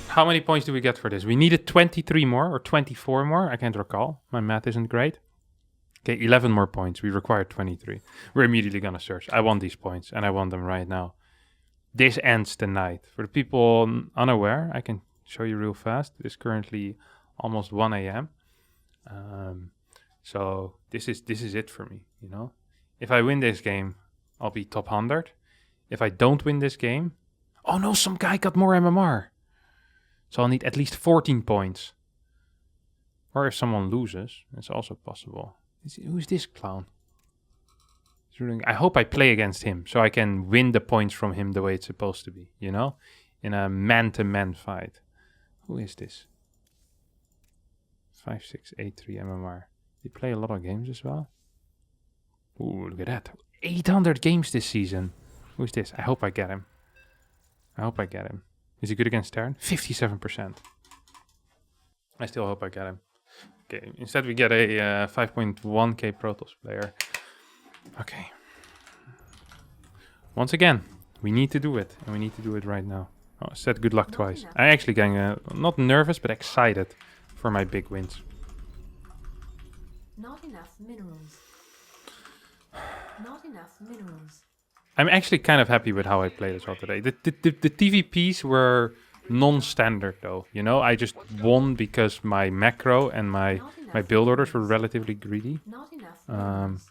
How many points do we get for this? We needed 23 more or 24 more. I can't recall. My math isn't great. Okay, 11 more points. We required 23. We're immediately gonna search. I want these points, and I want them right now. This ends the night. For the people unaware, I can show you real fast. It is currently almost 1 a.m. So this is it for me, you know? If I win this game, I'll be top 100. If I don't win this game... Oh no, some guy got more MMR. So I'll need at least 14 points. Or if someone loses, it's also possible. Who's this clown? I hope I play against him, so I can win the points from him the way it's supposed to be, you know? In a man-to-man fight. Who is this? 5683 MMR. They play a lot of games as well. Ooh, look at that. 800 games this season. Who's this? I hope I get him. I hope I get him. Is he good against Terran? 57%. I still hope I get him. Okay, instead we get a 5.1k Protoss player. Okay. Once again, we need to do it. And we need to do it right now. Oh, said good luck twice. I'm actually getting not nervous, but excited for my big wins. Not enough minerals. Not enough minerals. I'm actually kind of happy with how I played as well today. The TVPs were non-standard though. You know, I just won because my macro and my build orders were relatively greedy. Not enough minerals.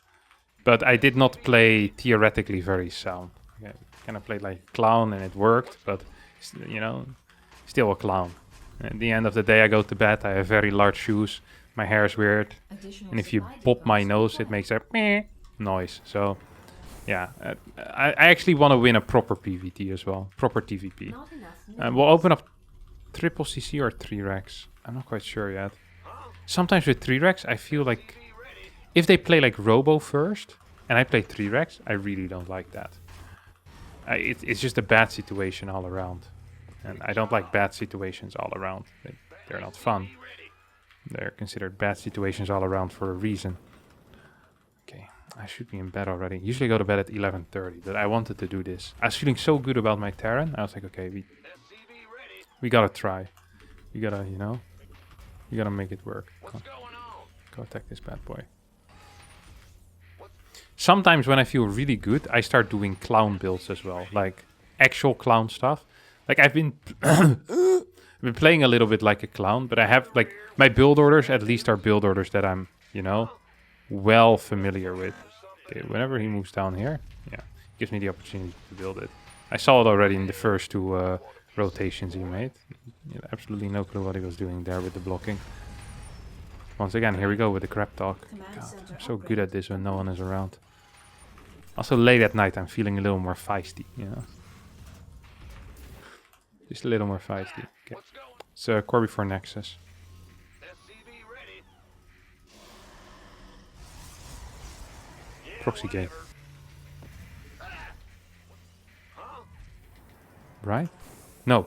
But I did not play theoretically very sound. Okay, kind of played like a clown and it worked, but you know, still a clown. At the end of the day, I go to bed. I have very large shoes. My hair is weird, Additional and if you supply pop my depots nose, it required. makes a meh noise. So, yeah, I actually want to win a proper PvT as well, proper TVP. Not enough We'll minerals. open up triple CC or 3 racks. I'm not quite sure yet. Sometimes with 3 racks, I feel like if they play like Robo first and I play 3 racks, I really don't like that. It's just a bad situation all around. And I don't like bad situations all around. They're not fun. They're considered bad situations all around for a reason. Okay, I should be in bed already. Usually go to bed at 11:30, but I wanted to do this. I was feeling so good about my Terran. I was like, okay, we gotta try. We gotta, you know, we gotta make it work. What's going on? Go attack this bad boy. Sometimes when I feel really good, I start doing clown builds as well, like actual clown stuff. Like I've been playing a little bit like a clown, but I have like my build orders at least are build orders that I'm, you know, well familiar with. Okay, whenever he moves down here, yeah, gives me the opportunity to build it. I saw it already in the first 2 rotations he made. Yeah, absolutely no clue what he was doing there with the blocking. Once again, here we go with the crap talk. Command God, center I'm so upgrade. good at this when no one is around. Also late at night, I'm feeling a little more feisty, you know. Just a little more feisty. Okay. What's going? It's core before Nexus. SCV ready. Proxy gate. Huh? Right? No.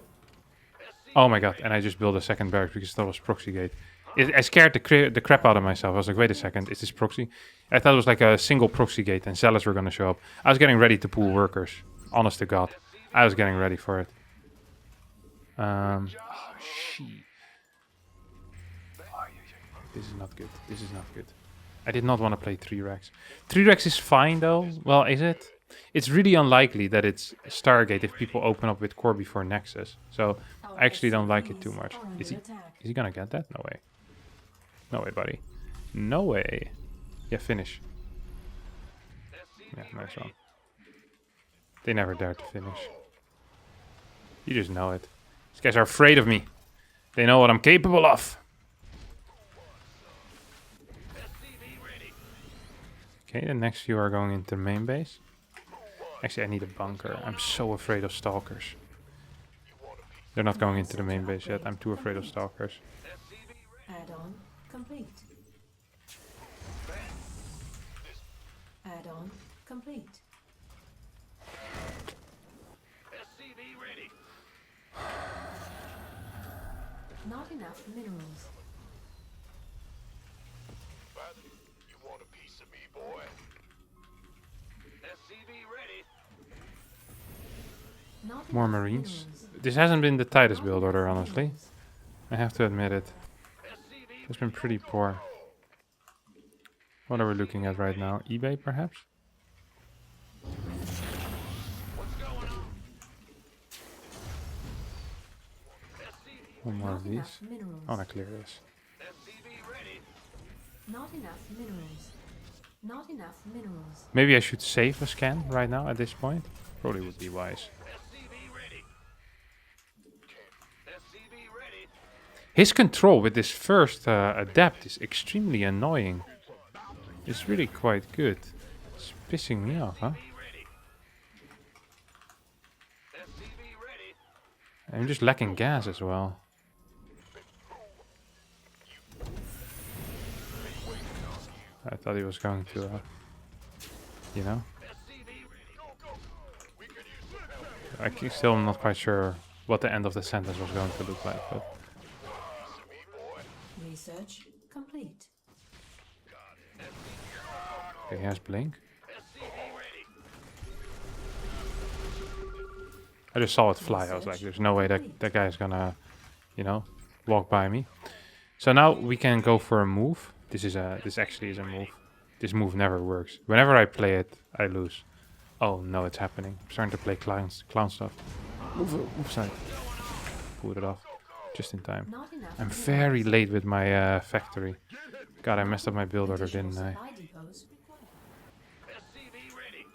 Oh my god, and I just built a second barracks because that was proxy gate. I scared the crap out of myself. I was like, wait a second, is this proxy? I thought it was like a single proxy gate and sellers were going to show up. I was getting ready to pull workers. Honest to god. I was getting ready for it. Oh, shit. Oh, this is not good. This is not good. I did not want to play 3 racks. 3 racks is fine though. Well, is it? It's really unlikely that it's Stargate if people open up with core before Nexus. So I actually don't like it too much. Is he gonna get that? No way. No way, buddy. No way. Yeah, finish. Yeah, nice one. They never dare to finish. You just know it. These guys are afraid of me. They know what I'm capable of. Okay, the next few are going into the main base. Actually, I need a bunker. I'm so afraid of stalkers. They're not going into the main base yet. I'm too afraid of stalkers. Add-on complete. Add-on complete. SCV ready. Not enough minerals. You want a piece of me, boy? SCV ready. Not More enough marines. minerals. This hasn't been the tightest Not build enough order, honestly. minerals. I have to admit it. SCV. It's been pretty poor. What are we looking at right now? eBay, perhaps? What's going on? SCV. One more Not of these. enough minerals. I want to clear this. SCV ready. Not enough minerals. Not enough minerals. Maybe I should save a scan right now at this point. Probably would be wise. SCV ready. SCV ready. His control with this first adapt is extremely annoying. It's really quite good. It's pissing me off, huh? Ready. SCV ready. I'm just lacking gas as well. I thought he was going to, you know. Still am not quite sure what the end of the sentence was going to look like, but Research complete. okay, he has blink. I just saw it fly. I was like, there's no way that guy is gonna, you know, walk by me. So now we can go for a move. This actually is a move. This move never works. Whenever I play it, I lose. Oh no, it's happening. I'm starting to play clown stuff. Move side. Pulled it off. Just in time. Not enough. I'm very late with my factory. God, I messed up my build order, Additional didn't I? supply depots required. SCV ready.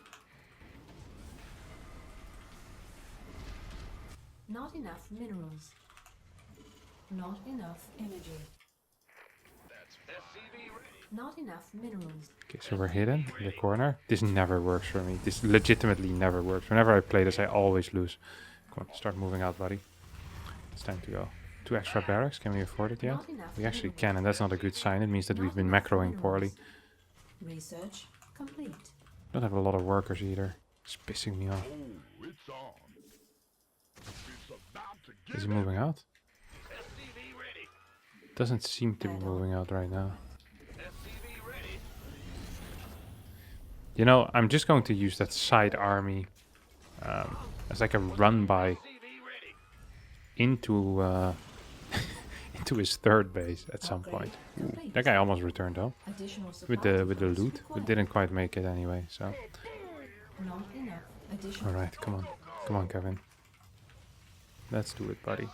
Not enough minerals. Not enough energy. SCV ready. Not enough minerals. Okay, so we're hidden in the corner. This never works for me. This legitimately never works. Whenever I play this, I always lose. Come on, start moving out, buddy. It's time to go. 2 extra barracks. Can we afford it yet? Not enough We actually minerals. can, and that's not a good sign. It means that we've been Not enough macroing poorly. minerals. Research complete. Don't have a lot of workers either. It's pissing me off. Oh, it's on. It's about to get Is he moving out? SCV ready. Doesn't seem to be moving out right now. SCV ready. You know, I'm just going to use that side army as like a run-by SCV ready. into into his third base at some Upgrade point. Ooh, complete. that guy almost returned though Additional supply with the depots loot, but required. didn't quite make it anyway. So, Not enough. Additional. all right, come on, Kevin. Let's do it, buddy.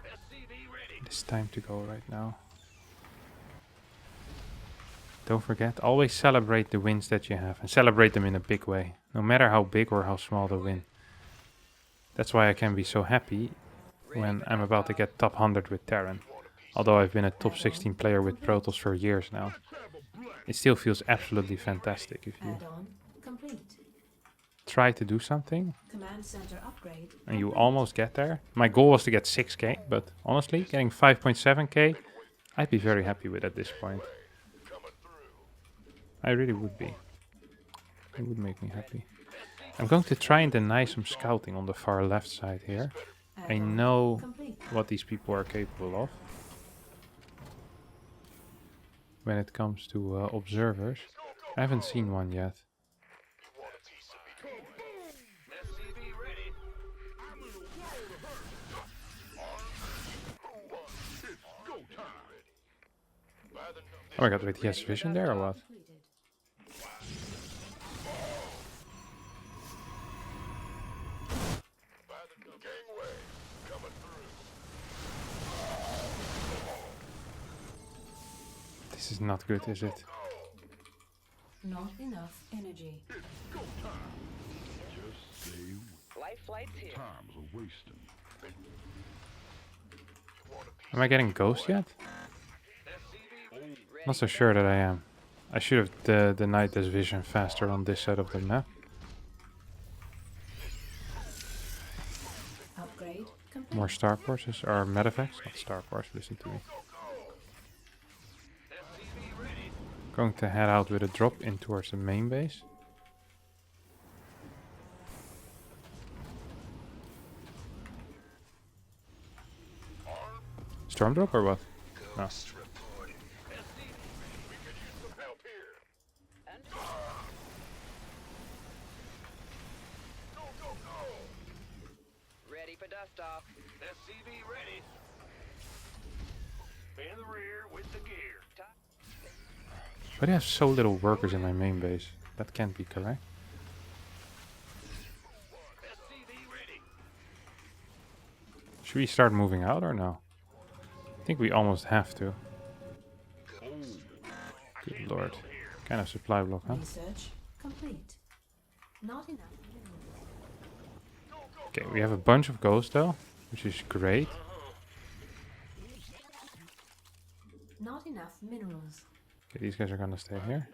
SCV ready. It's time to go right now. Don't forget, always celebrate the wins that you have and celebrate them in a big way, no matter how big or how small the win. That's why I can be so happy when I'm about to get top 100 with Terran. Although I've been a top 16 player with Protoss for years now. It still feels absolutely fantastic if you Add-on complete. try to do something Command center upgrade. and you almost get there. My goal was to get 6k, but honestly, getting 5.7k, I'd be very happy with at this point. I really would be. It would make me happy. I'm going to try and deny some scouting on the far left side here. I Add-on know complete. what these people are capable of when it comes to observers. I haven't seen one yet. SCV ready. Oh my god, wait, he has vision there or what? Completed. Gangway coming through. This is not good, is it? Not enough energy. Just say Life flight's here. time's a wasting. Am I getting ghost yet? Not so sure that I am. I should have denied this vision faster on this side of the map. Upgrade complete. More star courses or medevacs, not star courses, listen to me. SCV ready. Going to head out with a drop in towards the main base. Storm drop or what? No. Help here. And ready for dust off. SCV ready. In the rear with the gear. But I have so little workers in my main base. That can't be correct. SCV ready. Should we start moving out or no? I think we almost have to. Good lord. Kind of supply block, huh? Research complete. Not enough minerals. Okay, we have a bunch of ghosts though, which is great. Not enough minerals. Okay, these guys are gonna stay here.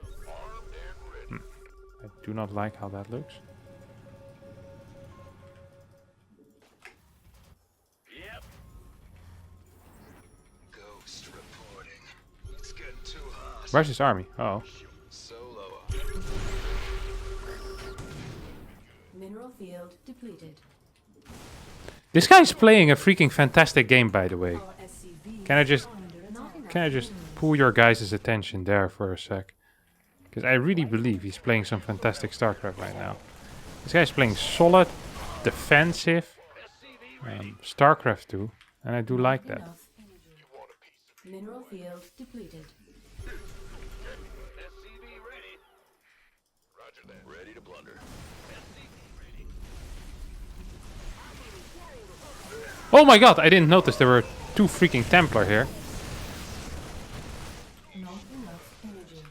I do not like how that looks. Yep. Ghost reporting. It's getting too hot. Where's his army? Oh. Solo. Mineral field depleted. This guy's playing a freaking fantastic game, by the way. Our SCV Can I just not enough can I just minerals. pull your guys' attention there for a sec? Because I really believe he's playing some fantastic StarCraft right now. This guy's playing solid, defensive StarCraft 2, and I do like that. Enough energy. Mineral field depleted. SCV ready. Roger that. Ready to plunder. Oh my god, I didn't notice there were 2 freaking Templar here. Not enough energy.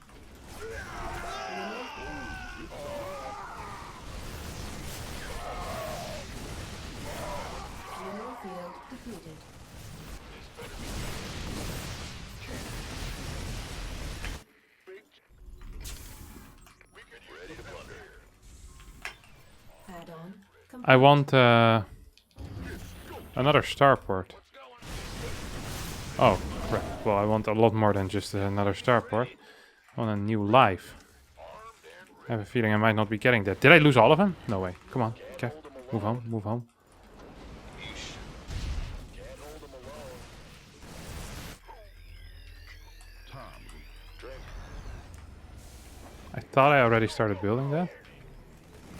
Mineral field depleted. Ready to plunder. Add-on complete. I want another starport. Oh, crap. Well, I want a lot more than just another starport. I want a new life. I have a feeling I might not be getting that. Did I lose all of them? No way. Come on, Kev. Move home, move home. Can't hold them alone. Tom. Drink. I thought I already started building that.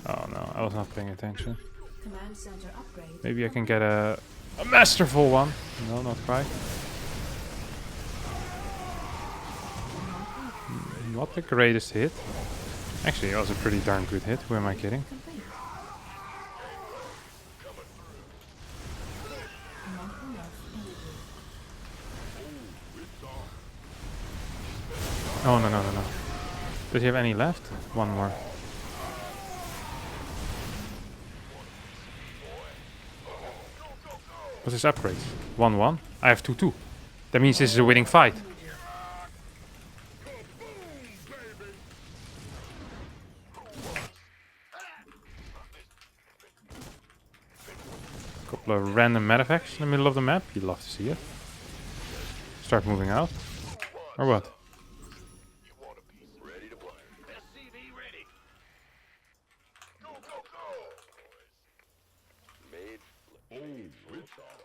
Oh no, I was not paying attention. Command center upgrade. Maybe I can get a masterful one. No, not quite. Not the greatest hit. Actually, it was a pretty darn good hit. Who am I kidding? Complete. Not enough energy. Oh, no, no, no, no. Does he have any left? One more. What's his upgrade? 1-1. I have 2-2. That means this is a winning fight. Couple of random medeffects in the middle of the map. You'd love to see it. Start moving out. Or what? Ready to plunder. SCV ready. Made.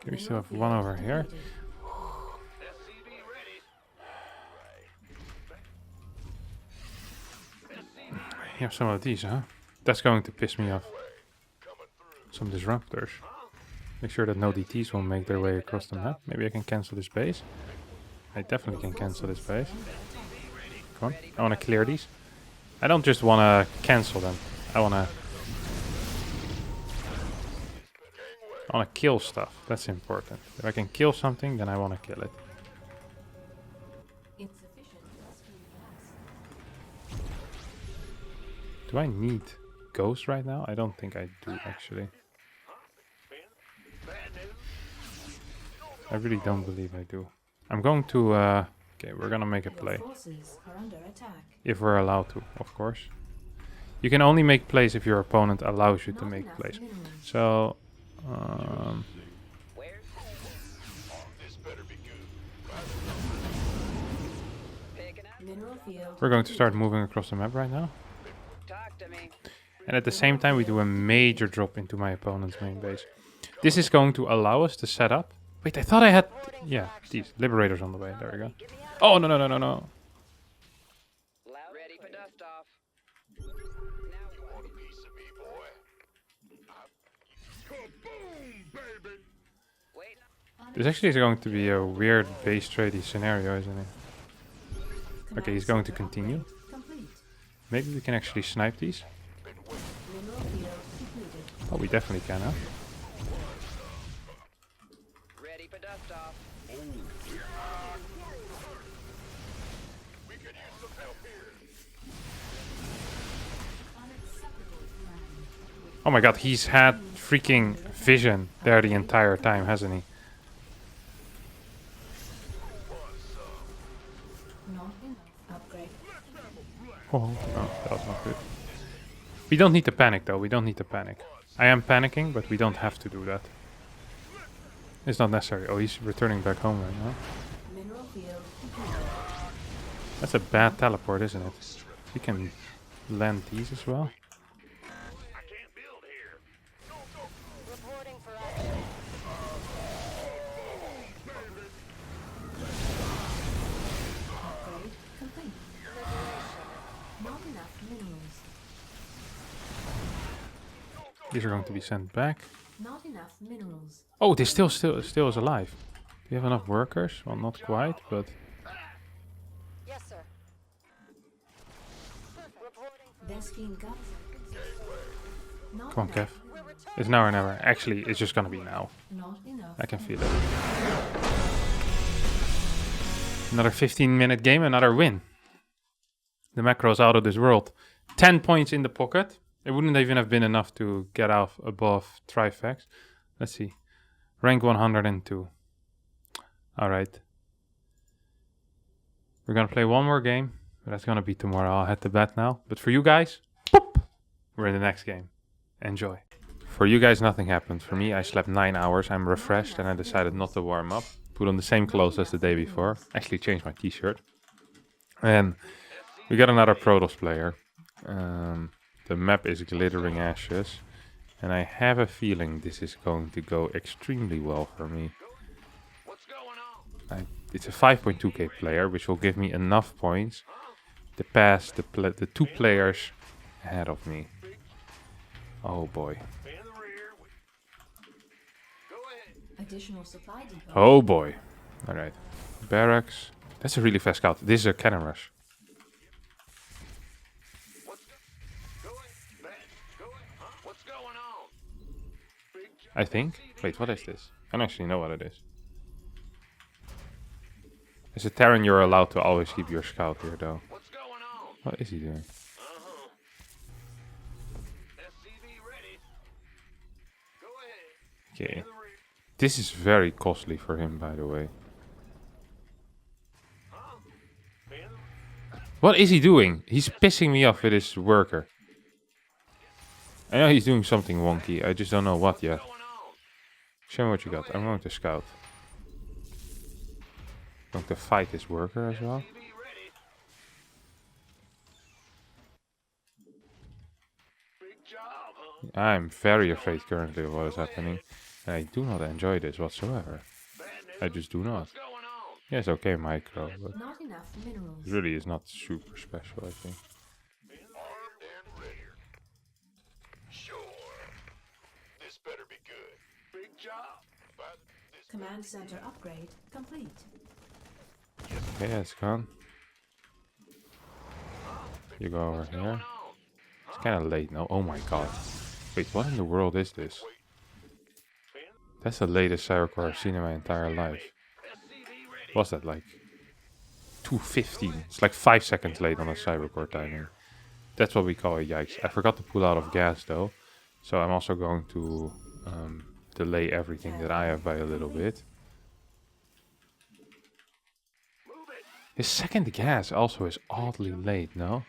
Okay, we still have one over here. SCV ready. You have some of these, huh? That's going to piss me off. Some disruptors. Make sure that no DTs will make their way across the map. Maybe I can cancel this base. I definitely can cancel this base. Come on, I want to clear these. I don't just want to cancel them. I want to kill stuff. That's important. If I can kill something, then I want to kill it. Insufficient rescue gas. Do I need ghosts right now? I don't think I do, actually. Bad news. I really don't believe I do. I'm going to... okay, we're gonna make a Your play. forces are under attack. If we're allowed to, of course. You can only make plays if your opponent allows you to Not make enough plays. minerals. So... Where's This better be good. picking up? Mineral field. we're going to start moving across the map right now. Talk to me. And at the same time we do a major drop into my opponent's main base. This is going to allow us to set up... Wait, I thought I had... Yeah, these Liberators on the way. There we go. Give me up. Oh, no, no, no, no, no. Loud. Ready for dust off. Now what? Piece of me, boy. Kaboom, baby. Wait. This actually is going to be a weird base tradey scenario, isn't it? Okay, he's going to continue. Complete. Maybe we can actually snipe these. Mineral field depleted. Oh, we definitely can, huh? Ready for dust off. We could use some help here. Unacceptable plan. Oh my god, he's had freaking vision there the entire time, hasn't he? Not enough upgrade. Oh, no, that was not good. We don't need to panic, though. We don't need to panic. I am panicking, but we don't have to do that. It's not necessary. Oh, he's returning back home right now. Mineral field depleted. That's a bad teleport, isn't it? We can land these as well. I can't build here. Reporting for action. Upgrade complete. Not enough minerals. These are going to be sent back. Not enough minerals. Oh, this still is alive. Do you have enough workers? Well, not quite, but Yes, sir. Reporting for Vespine guns. Not come on, Kev. enough. We're returning. It's now or never. Actually, it's just gonna be now. Not enough. I can feel it. Another 15-minute game, another win. The macro is out of this world. 10 points in the pocket. It wouldn't even have been enough to get off above Trifex. Let's see. Rank 102. Alright. We're gonna play one more game. But that's gonna be tomorrow. I'll head to bed now. But for you guys, boop, we're in the next game. Enjoy. For you guys, nothing happened. For me, I slept 9 hours. I'm refreshed and I decided not to warm up. Put on the same clothes as the day before. Actually changed my t-shirt. And we got another Protoss player. The map is Glittering Ashes. And I have a feeling this is going to go extremely well for me. What's going on? It's a 5.2k player, which will give me enough points to pass the two players ahead of me. Oh boy. In the rear. Go ahead. Additional supply depot. Oh boy. Alright. Barracks. That's a really fast scout. This is a cannon rush. What's go ahead. Man, go ahead. Huh? What's going on? Big job. I think. Wait, what is this? I don't actually know what it is. As a Terran, you're allowed to always keep your scout here, though. What's going on? What is he doing? Uh-huh. SCV ready. Go ahead. Okay. In the rear. This is very costly for him, by the way. Huh? In What is he doing? He's pissing me off with his worker. I know he's doing something wonky. I just don't know what yet. going on? Show me what you got. I'm going to scout. Going to fight his worker as well. SCV ready. Big job, huh? I'm very afraid currently of what is happening. And I do not enjoy this whatsoever. Bad news. I just do not. What's going on? Yeah, it's okay micro, but Not enough minerals. it really is not super special, I think. Armed and ready. Sure. This better be good. Big job. But this Command center upgrade complete. Okay, it's gone. You go over here. It's kind of late now. Oh my god. Wait, what in the world is this? That's the latest cybercore I've seen in my entire life. Was that like 2:15? It's like 5 seconds late on a cybercore timing. That's what we call a yikes. I forgot to pull out of gas though. So I'm also going to delay everything that I have by a little bit. His second gas also is oddly late, no?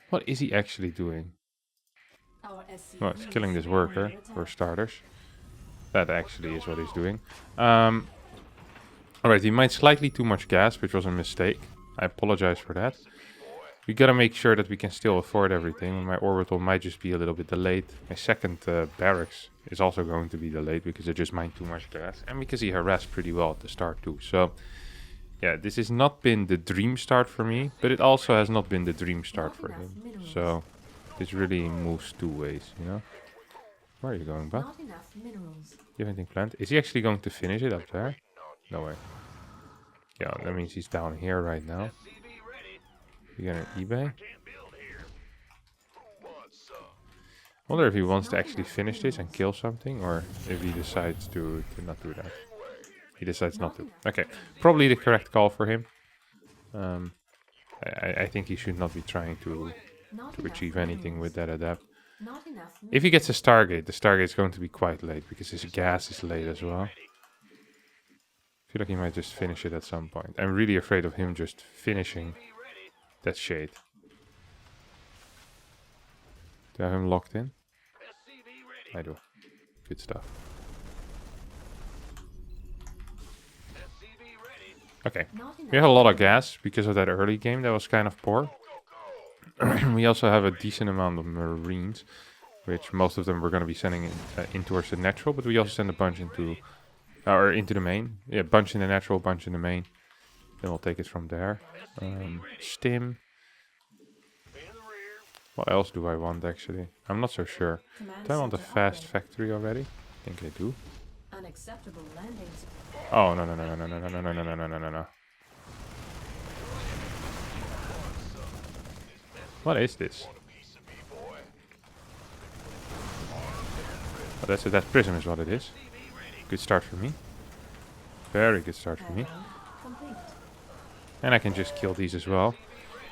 What is he actually doing? Our SC Well, he's killing this worker, for starters. That actually is what he's doing. Alright, he might slightly too much gas, which was a mistake. I apologize for that. We gotta make sure that we can still afford everything. My orbital might just be a little bit delayed. My second barracks is also going to be delayed because it just mined too much gas. And because he harassed pretty well at the start too. So, yeah, this has not been the dream start for me. But it also has not been the dream start for him. So, this really moves two ways, you know? Where are you going, bud? Not enough minerals. You have anything planned? Is he actually going to finish it up there? No way. Yeah, that means he's down here right now. You got an eBay? I wonder if he wants to actually finish this and kill something, or if he decides to not do that. He decides not to. Okay, probably the correct call for him. I think he should not be trying to achieve anything with that adapt. Not enough If he gets a Stargate, the Stargate is going to be quite late, because his gas is late as well. I feel like he might just finish it at some point. I'm really afraid of him just finishing that shade. Do I have him locked in? I do. Good stuff. Okay. Not enough. We have a lot of gas because of that early game that was kind of poor. We also have a decent amount of Marines, which most of them we're going to be sending in towards the natural, but we also send a bunch into the main. Yeah, bunch in the natural, bunch in the main. Then we'll take it from there. Stim. What else do I want actually? I'm not so sure. Command Do I want a center fast upgrade. factory already? I think I do. Unacceptable landings. Oh no no no no no no no no no no no no no. What is this? Oh, that's it. That prism is what it is. Good start for me. Very good start for me. Add-on complete. And I can just kill these as well.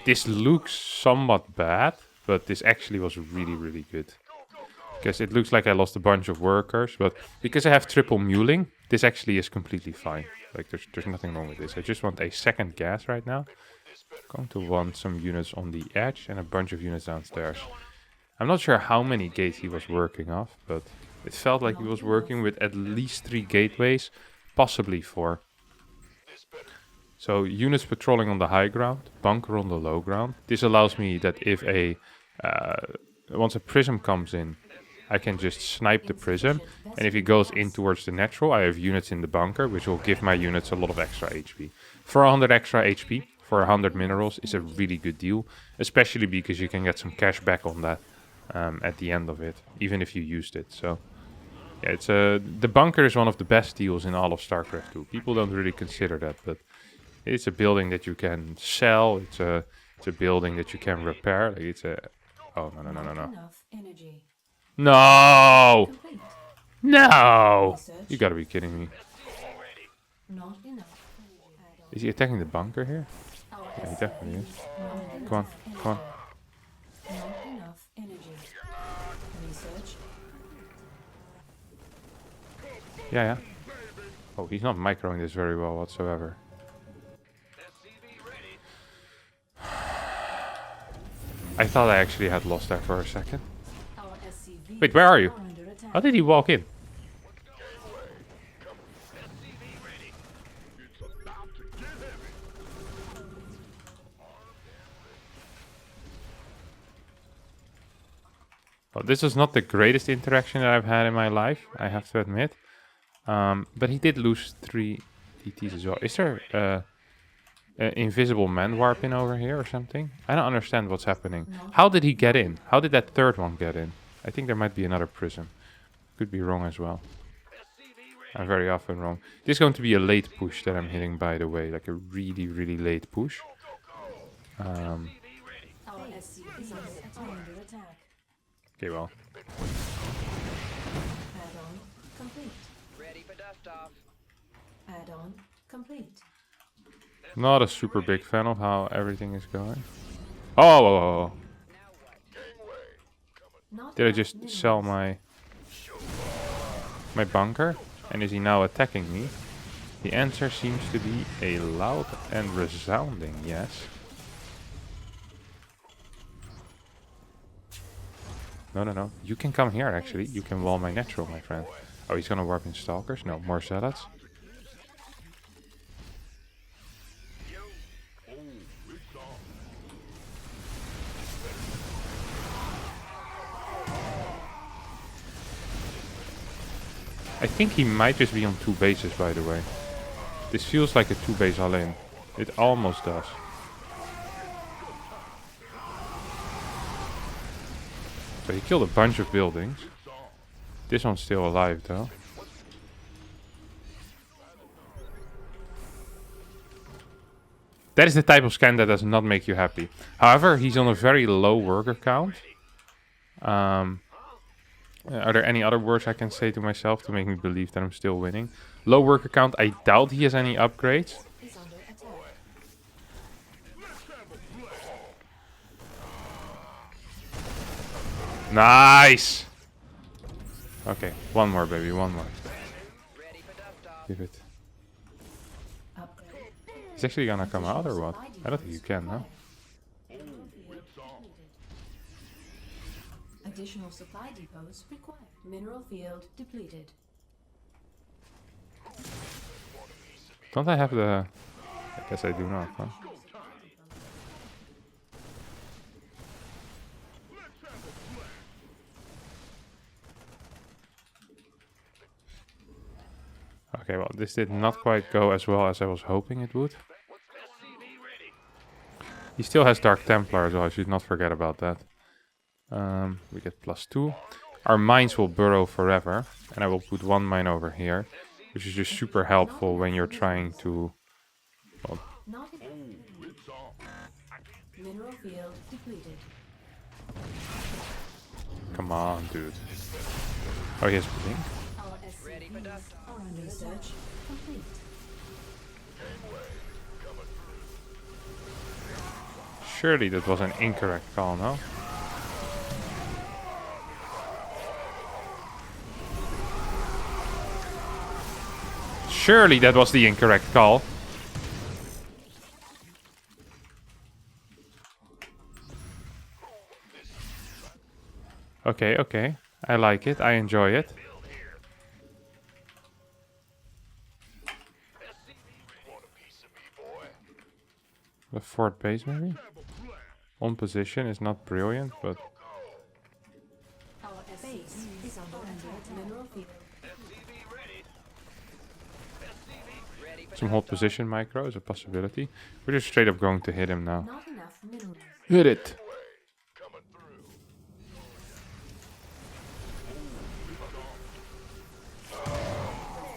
This looks somewhat bad, but this actually was really, really good. Because it looks like I lost a bunch of workers, but because I have triple muling, this actually is completely fine. Like there's nothing wrong with this. I just want a second gas right now. Going to want some units on the edge and a bunch of units downstairs. I'm not sure how many gates he was working off, but it felt like he was working with at least 3 gateways, possibly 4. So units patrolling on the high ground, bunker on the low ground. This allows me that if once a prism comes in, I can just snipe the prism. And if he goes in towards the natural, I have units in the bunker, which will give my units a lot of extra HP. For 100 extra HP, for 100 minerals is a really good deal. Especially because you can get some cash back on that at the end of it, even if you used it. So yeah, the bunker is one of the best deals in all of StarCraft 2. People don't really consider that, but it's a building that you can sell. It's a building that you can repair. Like it's a oh no. Enough energy. No! Complete. No! Research. You gotta be kidding me. Not enough. Add-on. Is he attacking the bunker here? Our Yeah, he SCVs. definitely is. Not Come on, enough come on. energy. Not enough energy. Research. Yeah. Oh, he's not microing this very well whatsoever. I thought I actually had lost that for a second. Our SCVs Wait, where are you? under attack. How did he walk in? It's about to get heavy. Well, this is not the greatest interaction that I've had in my life, I have to admit. But he did lose 3 DTs as well. Is there invisible man warping over here or something? I don't understand what's happening. How did he get in? How did that third one get in? I think there might be another prism. Could be wrong as well. I'm very often wrong. This is going to be a late push that I'm hitting, by the way. Like a really, really late push. Our SCVs are under attack. Okay, well. Add-on complete. Ready for dust off. Add-on complete. Not a super big fan of how everything is going. Oh. Not Did I enough just minerals. sell my bunker? And is he now attacking me? The answer seems to be a loud and resounding yes. No. You can come here, actually. You can wall my natural, my friend. Oh, he's gonna warp in stalkers? No, more zealots. I think he might just be on 2 bases, by the way. This feels like a 2 base all-in. It almost does. So he killed a bunch of buildings. This one's still alive, though. That is the type of scan that does not make you happy. However, he's on a very low worker count. Are there any other words I can say to myself to make me believe that I'm still winning? Low worker count. I doubt he has any upgrades. Is under attack. Nice! Okay, one more, baby, one more. Ready for dust off. Give it. Upgrade. He's actually gonna come out or what? Supply I don't think you can, no? Additional supply depots required. Mineral field depleted. Don't I have the... I guess I do not, huh? Okay, well, this did not quite go as well as I was hoping it would. He still has Dark Templar as well, I should not forget about that. We get +2. Our mines will burrow forever, and I will put 1 mine over here, which is just super helpful when you're trying to... Well, Not enough. Mineral field depleted. come on, dude. Oh, he has Blink? Our SCVs are under research complete. Surely that was an incorrect call, no? Surely that was the incorrect call. Okay, okay. I like it. I enjoy it. The fourth base, maybe? On position is not brilliant, but... Our base is under attack. Mineral field. Some hold position micro is a possibility. We're just straight up going to hit him now. Not enough minerals. Hit it!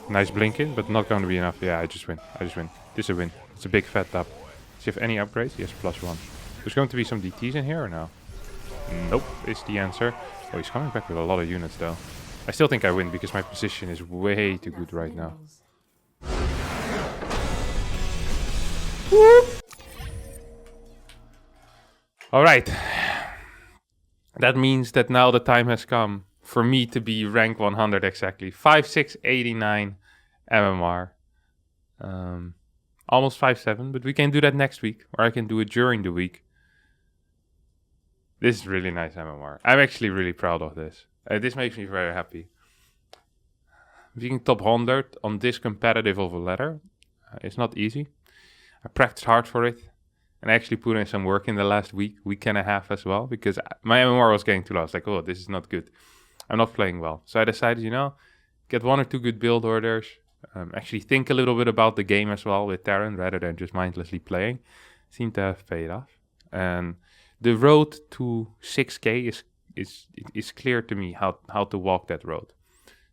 Nice blinking, but not going to be enough. Yeah, I just win. I just win. This is a win. It's a big fat dub. Does he have any upgrades? He has +1. There's going to be some DTs in here or no? Nope, is the answer. Oh, he's coming back with a lot of units though. I still think I win because my position is way too good right now. Alright. That means that now the time has come for me to be rank 100 exactly. 5689 MMR. Almost 5.7, but we can do that next week, or I can do it during the week. This is really nice MMR. I'm actually really proud of this. This makes me very happy. Being top 100 on this competitive of a ladder is not easy. I practiced hard for it, and I actually put in some work in the last week and a half as well, because my MMR was getting too low. I was like, oh, this is not good. I'm not playing well. So I decided, you know, get 1 or 2 good build orders. Actually think a little bit about the game as well with Terran rather than just mindlessly playing. Seemed to have paid off. And the road to 6k is clear to me how to walk that road.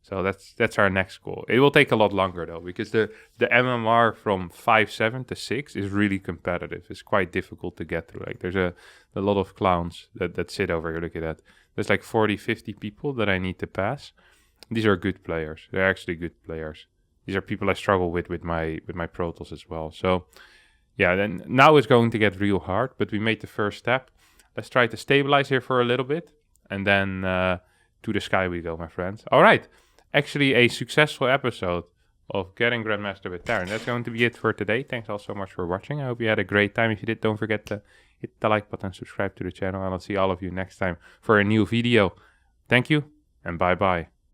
So that's our next goal. It will take a lot longer though, because the MMR from 5.7 to 6 is really competitive. It's quite difficult to get through. Like there's a lot of clowns that sit over here. Look at that. There's like 40, 50 people that I need to pass. These are good players. They're actually good players. These are people I struggle with my Protoss as well. So yeah, then now it's going to get real hard, but we made the first step. Let's try to stabilize here for a little bit, and then to the sky we go, my friends. All right, actually a successful episode of Getting Grandmaster with Terran. That's going to be it for today. Thanks all so much for watching. I hope you had a great time. If you did, don't forget to hit the like button, subscribe to the channel, and I'll see all of you next time for a new video. Thank you, and bye-bye.